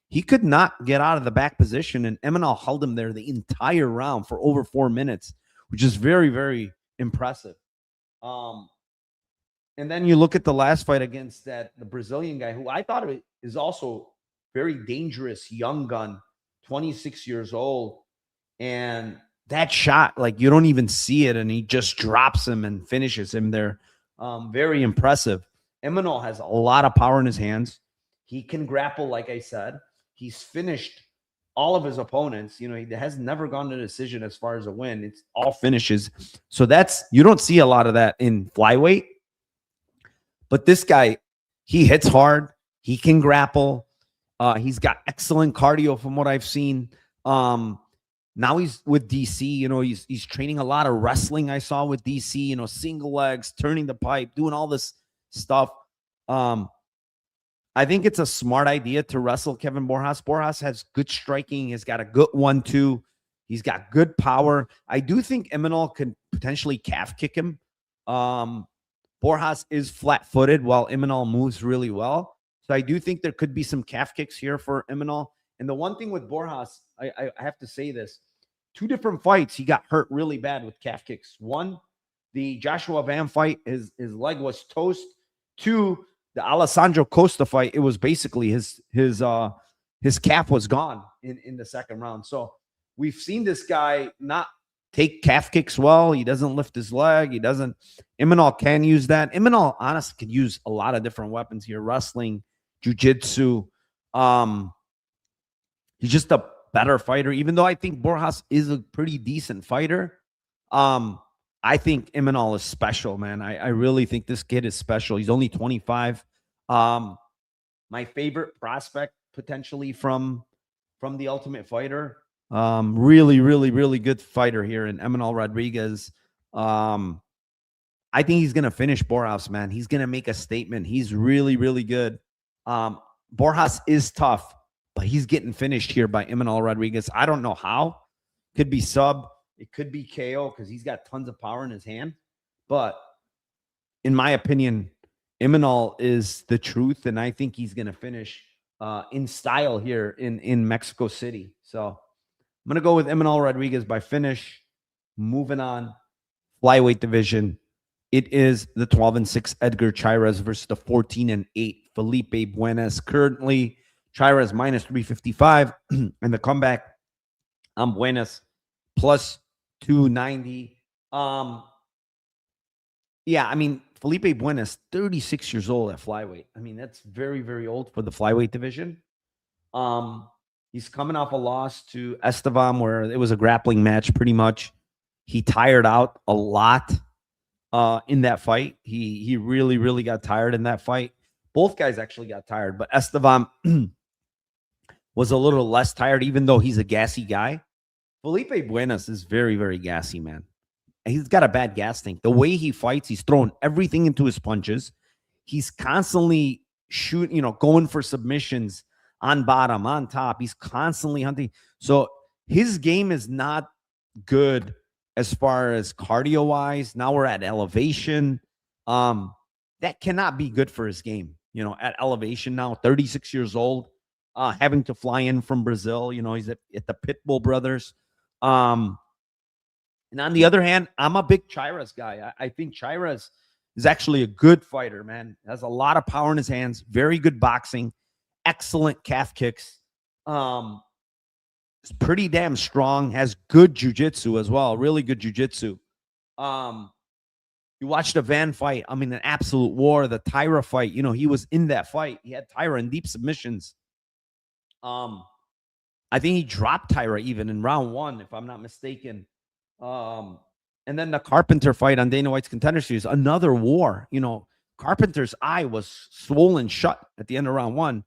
he could not get out of the back position. And Imanol held him there the entire round for over 4 minutes, which is very, very impressive. And then you look at the last fight against the Brazilian guy, who I thought is also very dangerous, young gun, 26 years old. And that shot, like, you don't even see it, and he just drops him and finishes him there. Very impressive. Imanol has a lot of power in his hands. He can grapple, like I said. He's finished all of his opponents. He has never gone to decision as far as a win. It's all finishes. So you don't see a lot of that in flyweight. But this guy, he hits hard. He can grapple. He's got excellent cardio from what I've seen. Now he's with DC. He's training a lot of wrestling. I saw with DC. Single legs, turning the pipe, doing all this stuff. I think it's a smart idea to wrestle Kevin Borjas. Borjas has good striking. He's got a good 1-2. He's got good power. I do think Imanol can potentially calf kick him. Borjas is flat-footed while Imanol moves really well. So I do think there could be some calf kicks here for Imanol. And the one thing with Borjas, I have to say this. 2 different fights, he got hurt really bad with calf kicks. 1, the Joshua Van fight, his leg was toast. 2, the Alessandro Costa fight, it was basically his calf was gone in the second round. So we've seen this guy not take calf kicks well. He doesn't lift his leg. Imanol can use that. Imanol, honestly, could use a lot of different weapons here. Wrestling, jiu-jitsu. He's just a better fighter, even though I think Borjas is a pretty decent fighter. I think Imanol is special, man. I really think this kid is special. He's only 25. My favorite prospect potentially from the Ultimate Fighter. Really, really, really good fighter here in Imanol Rodriguez. I think he's going to finish Borjas, man. He's going to make a statement. He's really, really good. Borjas is tough, but he's getting finished here by Imanol Rodriguez. I don't know how. Could be sub. It could be KO because he's got tons of power in his hand. But in my opinion, Imanol is the truth, and I think he's going to finish in style here in Mexico City. So I'm going to go with Imanol Rodriguez by finish. Moving on, flyweight division. It is the 12-6 Edgar Chairez versus the 14-8 Felipe Bunes. Currently, Chairez minus 355, and the comeback on Bunes plus 290. Yeah, I mean, Felipe Bunes, 36 years old at flyweight. I mean, that's very, very old for the flyweight division. He's coming off a loss to Estevam, where it was a grappling match pretty much. He tired out a lot in that fight. He really, really got tired in that fight. Both guys actually got tired, but Esteban was a little less tired, even though he's a gassy guy. Felipe Bunes is very, very gassy, man. He's got a bad gas tank. The way he fights, he's throwing everything into his punches. He's constantly shooting, going for submissions on bottom, on top. He's constantly hunting. So his game is not good as far as cardio wise. Now we're at elevation. That cannot be good for his game. At elevation now, 36 years old, having to fly in from Brazil. He's at the Pitbull Brothers. And on the other hand, I'm a big Chairez guy. I think Chairez is actually a good fighter, man. Has a lot of power in his hands, very good boxing, excellent calf kicks. Is pretty damn strong, has good jiu-jitsu as well, really good jiu-jitsu. You watched the Van fight, an absolute war. The Tyra fight, he was in that fight. He had Tyra in deep submissions. I think he dropped Tyra even in round 1, if I'm not mistaken. And then the Carpenter fight on Dana White's Contender Series, another war. Carpenter's eye was swollen shut at the end of round 1.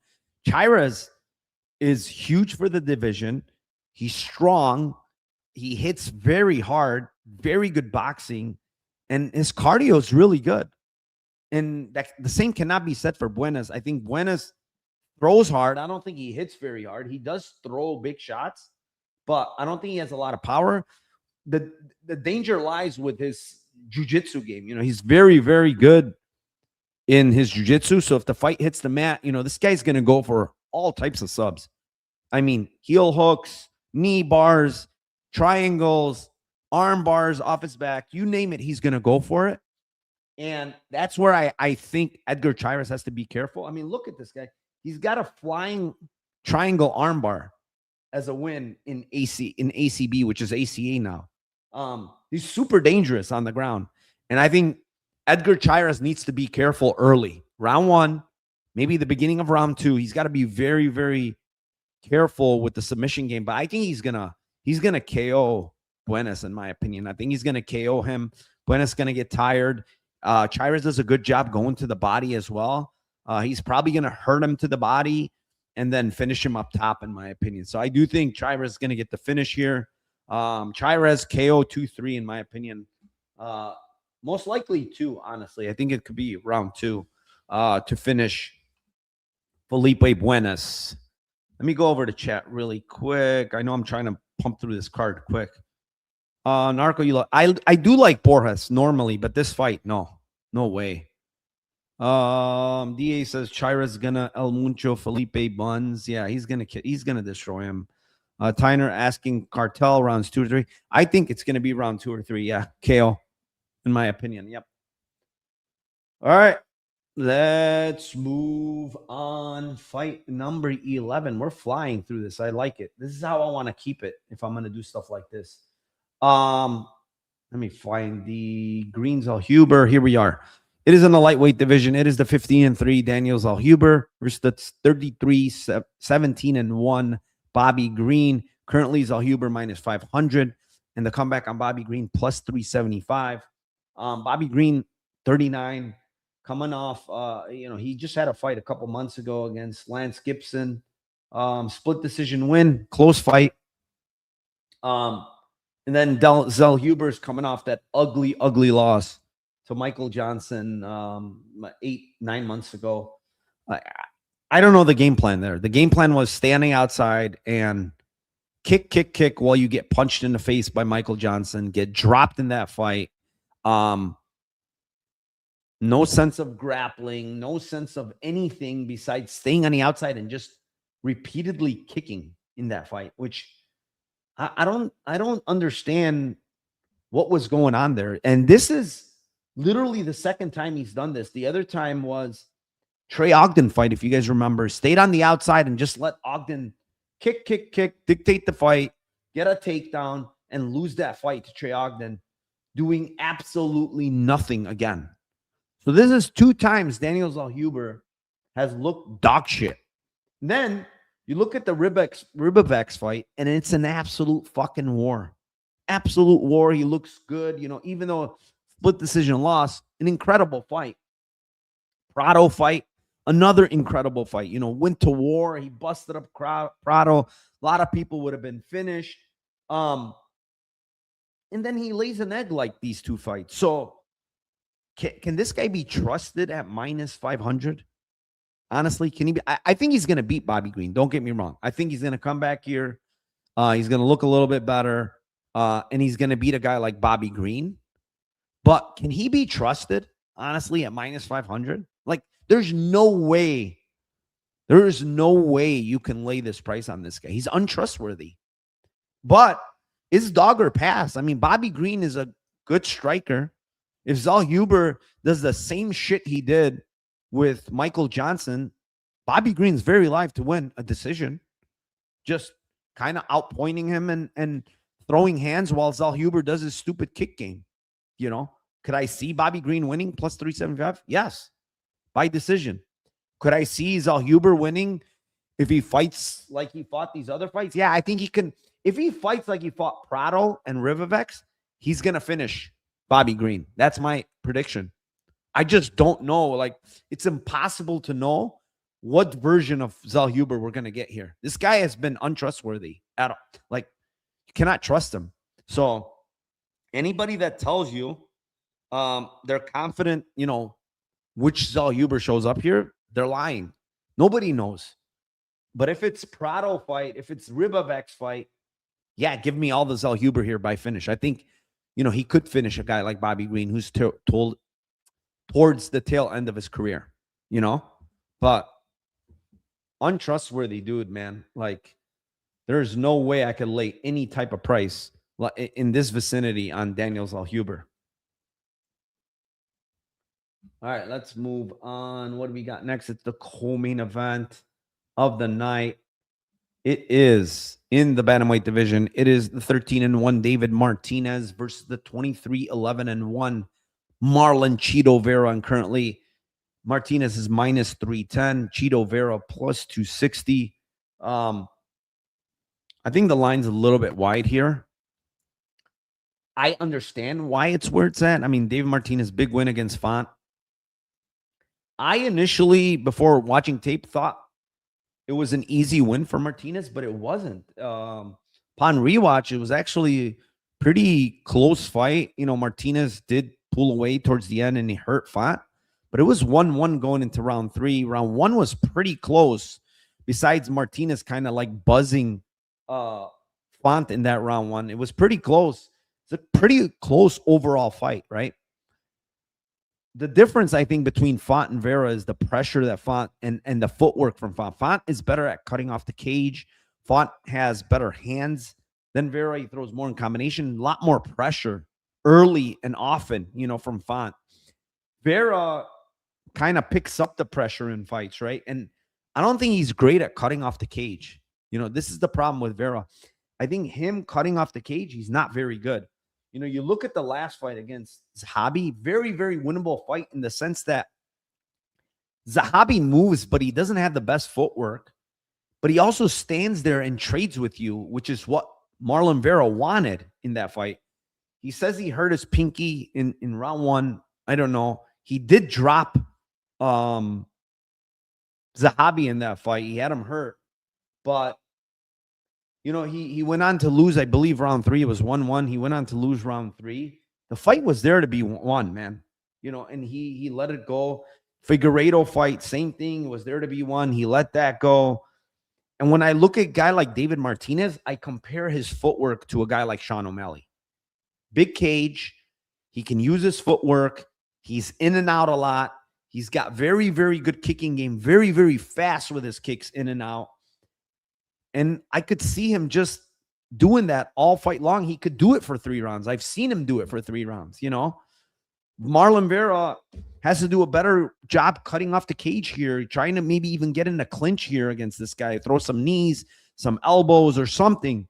Chairez is huge for the division. He's strong. He hits very hard, very good boxing, and his cardio is really good. And the same cannot be said for Bunes. I think Bunes throws hard. I don't think he hits very hard. He does throw big shots, but I don't think he has a lot of power. The danger lies with his jiu-jitsu game. He's very, very good in his jiu-jitsu. So if the fight hits the mat, this guy's going to go for all types of subs. Heel hooks, knee bars, triangles, arm bars off his back, you name it, he's going to go for it. And that's where I think Edgar Chairez has to be careful. Look at this guy. He's got a flying triangle arm bar as a win in ACB, which is ACA now. He's super dangerous on the ground. And I think Edgar Chairez needs to be careful early. Round 1, maybe the beginning of round 2. He's got to be very, very careful with the submission game. But I think he's gonna KO Bunes, in my opinion. I think he's gonna KO him. Bunes gonna get tired. Chairez does a good job going to the body as well. He's probably gonna hurt him to the body and then finish him up top, in my opinion. So I do think Chairez is gonna get the finish here. Chairez KO 2-3, in my opinion. Most likely 2, honestly. I think it could be round 2 to finish Felipe Bunes. Let me go over to chat really quick. I know I'm trying to pump through this card quick. Narco, I do like Borjas normally, but this fight, no way. DA says Chairez is gonna El Muncho Felipe Buns. Yeah, he's gonna destroy him. Tyner asking Cartel rounds 2 or 3. I think it's gonna be round 2 or 3. Yeah, KO, in my opinion. Yep. All right. Let's move on. Fight number 11. We're flying through this. I like it. This is how I want to keep it if I'm going to do stuff like this. Let me find the green Zellhuber. Here we are. It is in the lightweight division. It is the 15-3 Daniel Zellhuber versus the 33-17-1 Bobby Green. Currently Zellhuber minus 500, and the comeback on Bobby Green plus 375. Bobby Green 39. Coming off, he just had a fight a couple months ago against Lance Gibson. Split decision win, close fight. And then Zellhuber's coming off that ugly, ugly loss to Michael Johnson 8-9 months ago. I don't know the game plan there. The game plan was standing outside and kick while you get punched in the face by Michael Johnson, get dropped in that fight. No sense of grappling, no sense of anything besides staying on the outside and just repeatedly kicking in that fight, which I don't understand what was going on there. And this is literally the second time he's done this. The other time was Trey Ogden fight, if you guys remember, stayed on the outside and just let Ogden kick, dictate the fight, get a takedown, and lose that fight to Trey Ogden, doing absolutely nothing again. So this is 2 times Daniel Zellhuber has looked dog shit. And then you look at the Ribavex fight, and it's an absolute fucking war. Absolute war. He looks good, even though split decision loss, an incredible fight. Prado fight, Another incredible fight. Went to war. He busted up Prado. A lot of people would have been finished. And then he lays an egg like these two fights. So can this guy be trusted at minus 500? Honestly, can he be? I think he's going to beat Bobby Green. Don't get me wrong. I think he's going to come back here. He's going to look a little bit better. And he's going to beat a guy like Bobby Green. But can he be trusted, honestly, at minus 500? Like, there's no way. There is no way you can lay this price on this guy. He's untrustworthy. But it's dog or pass. I mean, Bobby Green is a good striker. If Zellhuber does the same shit he did with Michael Johnson, Bobby Green's very live to win a decision. Just kind of outpointing him and throwing hands while Zellhuber does his stupid kick game. Could I see Bobby Green winning plus 375? Yes, by decision. Could I see Zellhuber winning if he fights like he fought these other fights? Yeah, I think he can. If he fights like he fought Prado and Rivervex, he's going to finish Bobby Green. That's my prediction. I just don't know. Like, it's impossible to know what version of Zellhuber we're going to get here. This guy has been untrustworthy at all. Like, you cannot trust him. So anybody that tells you they're confident, which Zellhuber shows up here, they're lying. Nobody knows. But if it's Prado fight, if it's Rivervex fight, yeah, give me all the Zellhuber here by finish. I think, he could finish a guy like Bobby Green who's told towards the tail end of his career, but untrustworthy dude, man. Like, there's no way I could lay any type of price in this vicinity on Daniel Zellhuber. All right, let's move on. What do we got next? It's the co-main event of the night. It is in the bantamweight division. It is the 13-1 David Martinez versus the 23-11-1 Marlon Cheeto Vera. And currently Martinez is minus 310, Cheeto Vera plus 260. I think the line's a little bit wide here. I understand why it's where it's at. I mean, David Martinez, big win against Font. I initially, before watching tape, thought it was an easy win for Martinez, but it wasn't. Upon rewatch, it was actually a pretty close fight. Martinez did pull away towards the end and he hurt Font, but it was 1-1 going into round 3. Round 1 was pretty close, besides Martinez kind of like buzzing Font in that round 1. It was pretty close. It's a pretty close overall fight, right? The difference, I think, between Font and Vera is the pressure that Font and the footwork from Font. Font is better at cutting off the cage. Font has better hands than Vera. He throws more in combination, a lot more pressure early and often, from Font. Vera kind of picks up the pressure in fights, right? And I don't think he's great at cutting off the cage. This is the problem with Vera. I think him cutting off the cage, he's not very good. You look at the last fight against Zahabi, very, very winnable fight in the sense that Zahabi moves, but he doesn't have the best footwork. But he also stands there and trades with you, which is what Marlon Vera wanted in that fight. He says he hurt his pinky in round 1. I don't know. He did drop Zahabi in that fight. He had him hurt. But he went on to lose, I believe, round 3. It was 1-1. He went on to lose round 3. The fight was there to be won, man. And he let it go. Figueiredo fight, same thing. It was there to be won. He let that go. And when I look at a guy like David Martinez, I compare his footwork to a guy like Sean O'Malley. Big cage. He can use his footwork. He's in and out a lot. He's got very, very good kicking game. Very, very fast with his kicks in and out. And I could see him just doing that all fight long. He could do it for 3 rounds. I've seen him do it for 3 rounds, Marlon Vera has to do a better job cutting off the cage here, trying to maybe even get in a clinch here against this guy, throw some knees, some elbows or something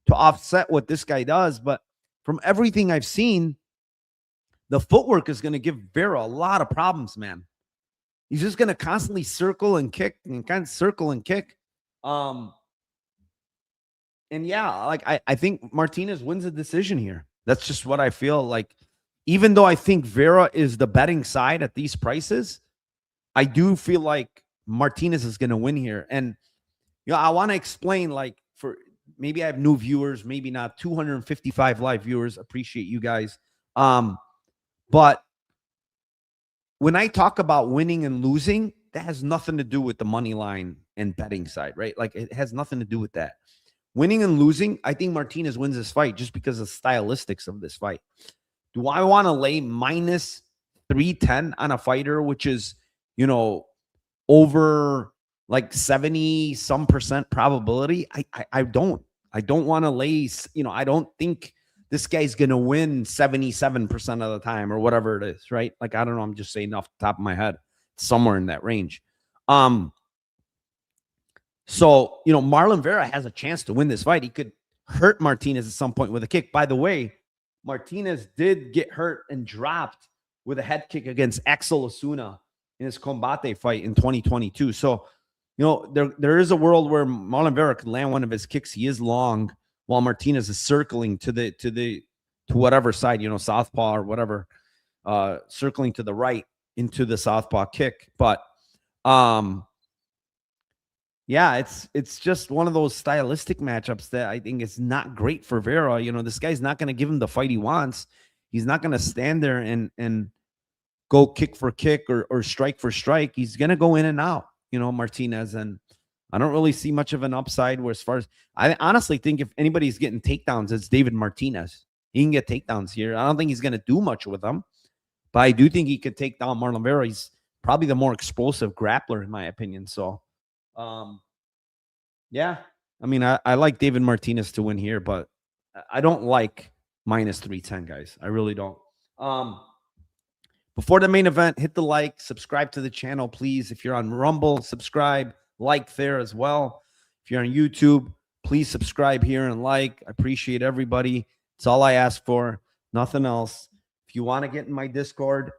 to offset what this guy does. But from everything I've seen, the footwork is going to give Vera a lot of problems, man. He's just going to constantly circle and kick and kind of circle and kick. And yeah, like I think Martinez wins the decision here. That's just what I feel like. Even though I think Vera is the betting side at these prices, I do feel like Martinez is going to win here. And, I want to explain, like, for maybe I have new viewers, maybe not. 255 live viewers. Appreciate you guys. But when I talk about winning and losing, that has nothing to do with the money line and betting side, right? Like, it has nothing to do with that. Winning and losing, I think Martinez wins this fight just because of the stylistics of this fight. Do I want to lay minus 310 on a fighter, which is, over like 70% probability? I don't want to lay, I don't think this guy's going to win 77% of the time or whatever it is, right? Like, I don't know. I'm just saying off the top of my head, somewhere in that range. So, Marlon Vera has a chance to win this fight. He could hurt Martinez at some point with a kick. By the way, Martinez did get hurt and dropped with a head kick against Axel Osuna in his Combate fight in 2022. So, there is a world where Marlon Vera can land one of his kicks. He is long while Martinez is circling to whatever side, southpaw or whatever, circling to the right into the southpaw kick. But, yeah, it's just one of those stylistic matchups that I think is not great for Vera. This guy's not going to give him the fight he wants. He's not going to stand there and go kick for kick or strike for strike. He's going to go in and out, Martinez. And I don't really see much of an upside where, as far as I honestly think if anybody's getting takedowns, it's David Martinez. He can get takedowns here. I don't think he's going to do much with them, but I do think he could take down Marlon Vera. He's probably the more explosive grappler, in my opinion. So, yeah, I mean, I like David Martinez to win here, but I don't like minus 310, guys. I really don't. Before the main event, hit the like, subscribe to the channel, please. If you're on Rumble, subscribe, like there as well. If you're on YouTube, please subscribe here and like. I appreciate everybody. It's all I ask for, nothing else. If you want to get in my Discord,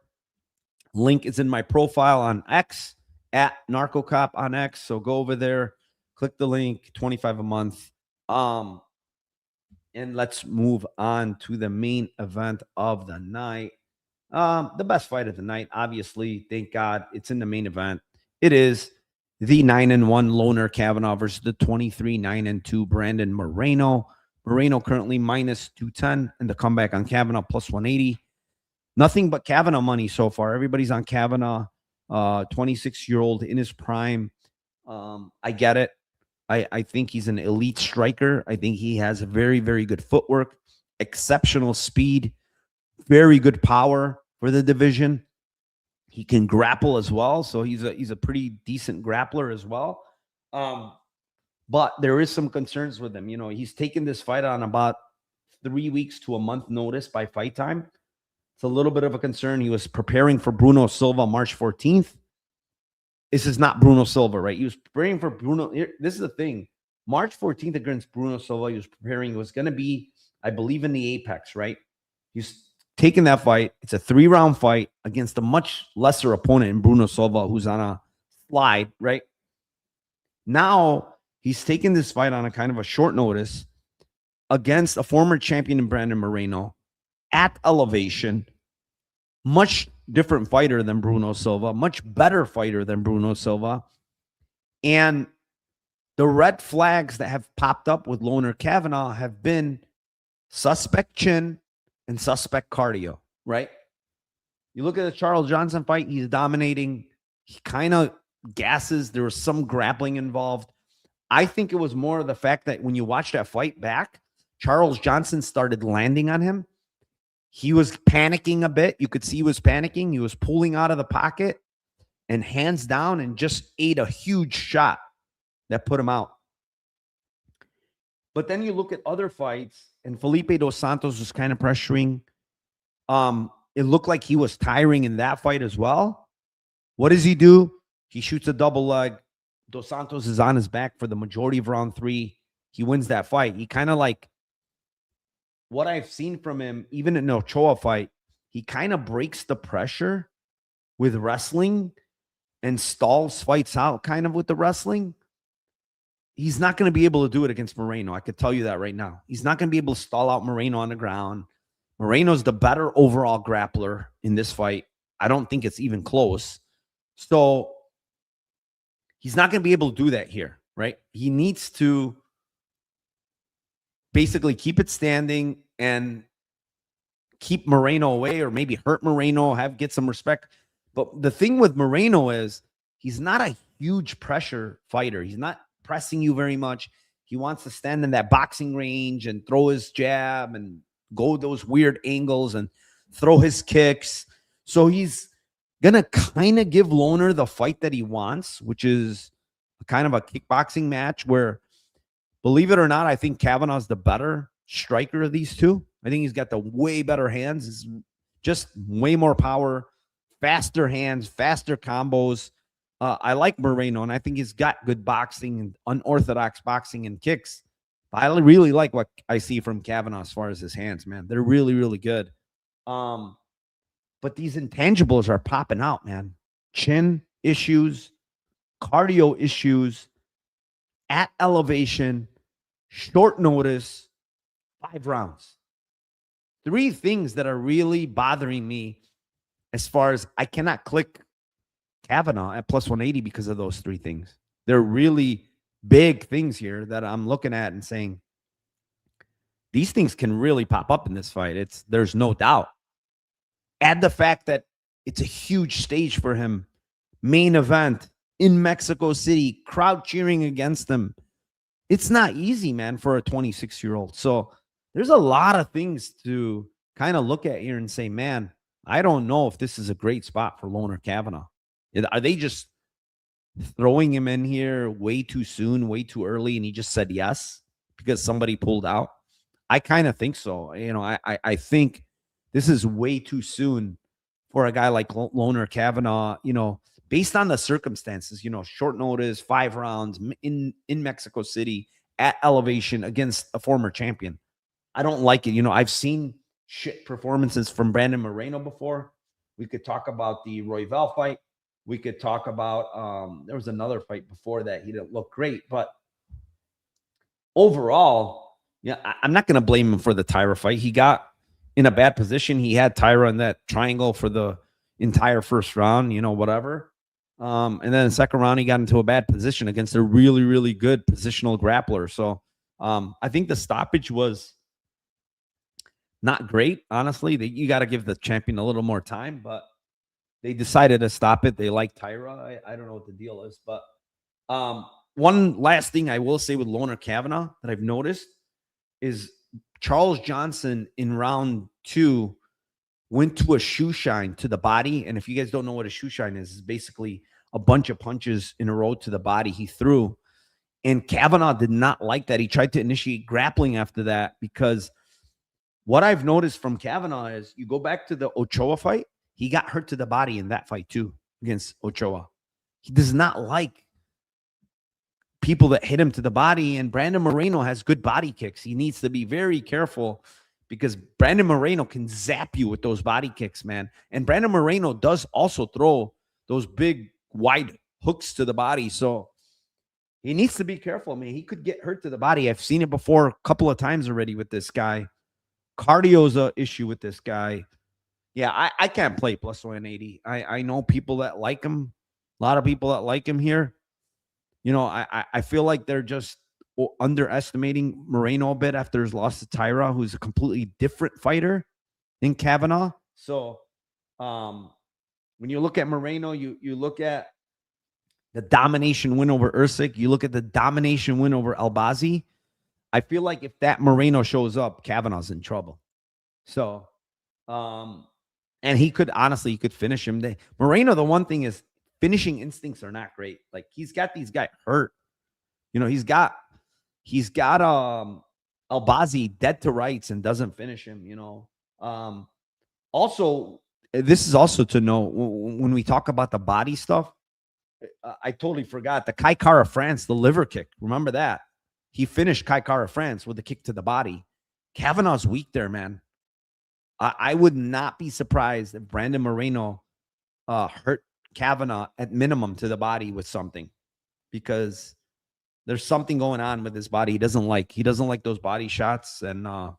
link is in my profile on X, at Narcocop on X. So go over there, click the link, $25 a month. And let's move on to the main event of the night. The best fight of the night, obviously. Thank God it's in the main event. It is the 9-1 Loner Kavanagh versus the 23-9-2 Brandon Moreno. Moreno currently minus 210, and the comeback on Kavanagh plus 180. Nothing but Kavanagh money so far. Everybody's on Kavanagh. 26-year-old in his prime. I get it. I think he's an elite striker. I think he has a very, very good footwork, exceptional speed, very good power for the division. He can grapple as well, so he's a pretty decent grappler as well. But there is some concerns with him. He's taken this fight on about 3 weeks to a month notice by fight time. It's a little bit of a concern. He was preparing for Bruno Silva March 14th. This is not Bruno Silva, right? He was preparing for Bruno. This is the thing. March 14th against Bruno Silva, he was preparing. It was going to be, I believe, in the Apex, right? He's taking that fight. It's a 3-round fight against a much lesser opponent in Bruno Silva, who's on a slide, right? Now, he's taking this fight on a kind of a short notice against a former champion in Brandon Moreno at elevation. Much different fighter than Bruno Silva, much better fighter than Bruno Silva. And the red flags that have popped up with Loner Kavanagh have been suspect chin and suspect cardio, right? You look at the Charles Johnson fight, he's dominating. He kind of gasses. There was some grappling involved. I think it was more of the fact that when you watch that fight back, Charles Johnson started landing on him. He was panicking a bit. You could see he was panicking. He was pulling out of the pocket and hands down and just ate a huge shot that put him out. But then you look at other fights, and Felipe Dos Santos was kind of pressuring. It looked like he was tiring in that fight as well. What does he do? He shoots a double leg. Dos Santos is on his back for the majority of round 3. He wins that fight. He kind of like, what I've seen from him, even in the Ochoa fight, he kind of breaks the pressure with wrestling and stalls fights out kind of with the wrestling. He's not going to be able to do it against Moreno. I could tell you that right now. He's not going to be able to stall out Moreno on the ground. Moreno's the better overall grappler in this fight. I don't think it's even close. So He's not going to be able to do that here, right? He needs to basically keep it standing and keep Moreno away, or maybe hurt Moreno, get some respect. But the thing with Moreno is he's not a huge pressure fighter. He's not pressing you very much. He wants to stand in that boxing range and throw his jab and go those weird angles and throw his kicks. So he's going to kind of give Lohner the fight that he wants, which is kind of a kickboxing match where, believe it or not, I think Kavanagh's the better striker of these two. I think he's got the way better hands. It's just way more power, faster hands, faster combos. I like Moreno, and I think he's got good boxing and unorthodox boxing and kicks. But I really like what I see from Kavanagh as far as his hands, man. They're really, really good. But these intangibles are popping out, man. Chin issues, cardio issues, at elevation, short notice, 5 rounds. 3 things that are really bothering me as far as I cannot click Kavanagh at plus 180 because of those 3 things. They're really big things here that I'm looking at and saying, these things can really pop up in this fight. There's no doubt. Add the fact that it's a huge stage for him. Main event in Mexico City, crowd cheering against him. It's not easy, man, for a 26-year-old. So there's a lot of things to kind of look at here and say, man, I don't know if this is a great spot for Lohner Kavanagh. Are they just throwing him in here way too soon, way too early, and he just said yes because somebody pulled out? I kind of think so. I think this is way too soon for a guy like Lohner Kavanagh, based on the circumstances, short notice, 5 rounds in Mexico City at elevation against a former champion. I don't like it. I've seen shit performances from Brandon Moreno before. We could talk about the Royval fight. We could talk about, there was another fight before that. He didn't look great, but overall, I'm not going to blame him for the Tyra fight. He got in a bad position. He had Tyra in that triangle for the entire first round, whatever. And then the second round, he got into a bad position against a really, really good positional grappler. So I think the stoppage was not great, honestly. You got to give the champion a little more time, but they decided to stop it. They like Tyra. I don't know what the deal is, but one last thing I will say with Lohner Kavanagh that I've noticed is Charles Johnson in round 2 went to a shoe shine to the body. And if you guys don't know what a shoe shine is, it's basically a bunch of punches in a row to the body he threw. And Kavanagh did not like that. He tried to initiate grappling after that, because what I've noticed from Kavanagh is, you go back to the Ochoa fight, he got hurt to the body in that fight too against Ochoa. He does not like people that hit him to the body, and Brandon Moreno has good body kicks. He needs to be very careful, because Brandon Moreno can zap you with those body kicks, man. And Brandon Moreno does also throw those big, wide hooks to the body. So he needs to be careful, man. He could get hurt to the body. I've seen it before a couple of times already with this guy. Cardio's an issue with this guy. Yeah, I can't play plus 180. I know people that like him. A lot of people that like him here. I feel like they're just underestimating Moreno a bit after his loss to Tyra, who's a completely different fighter than Kavanagh. So when you look at Moreno, you look at the domination win over Usyk, you look at the domination win over Albazi. I feel like if that Moreno shows up, Kavanagh's in trouble. So, and he could finish him. Moreno, the one thing is, finishing instincts are not great. Like, he's got these guys hurt. He's got Albazi dead to rights and doesn't finish him, Also, this is also to know, when we talk about the body stuff, I totally forgot the Kai Kara France, the liver kick. Remember that? He finished Kai Kara France with a kick to the body. Kavanagh's weak there, man. I would not be surprised if Brandon Moreno hurt Kavanagh at minimum to the body with something, because there's something going on with his body. He doesn't like those body shots. And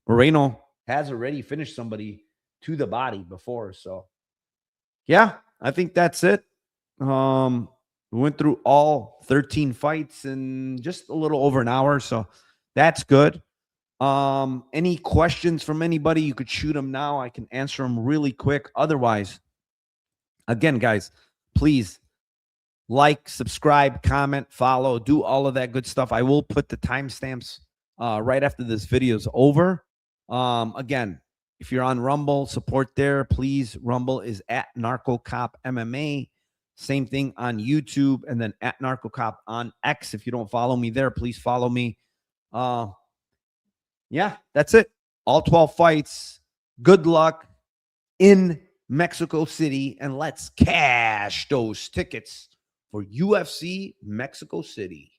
Moreno has already finished somebody to the body before. So yeah, I think that's it. We're We went through all 13 fights in just a little over an hour, so that's good. Any questions from anybody, you could shoot them now. I can answer them really quick. Otherwise, again, guys, please like, subscribe, comment, follow, do all of that good stuff. I will put the timestamps right after this video is over. Again, if you're on Rumble, support there, please. Rumble is at Narcocop MMA. Same thing on YouTube, and then at Narcocop on X. If you don't follow me there, please follow me. Yeah, that's it. All 12 fights. Good luck in Mexico City, and let's cash those tickets for UFC Mexico City.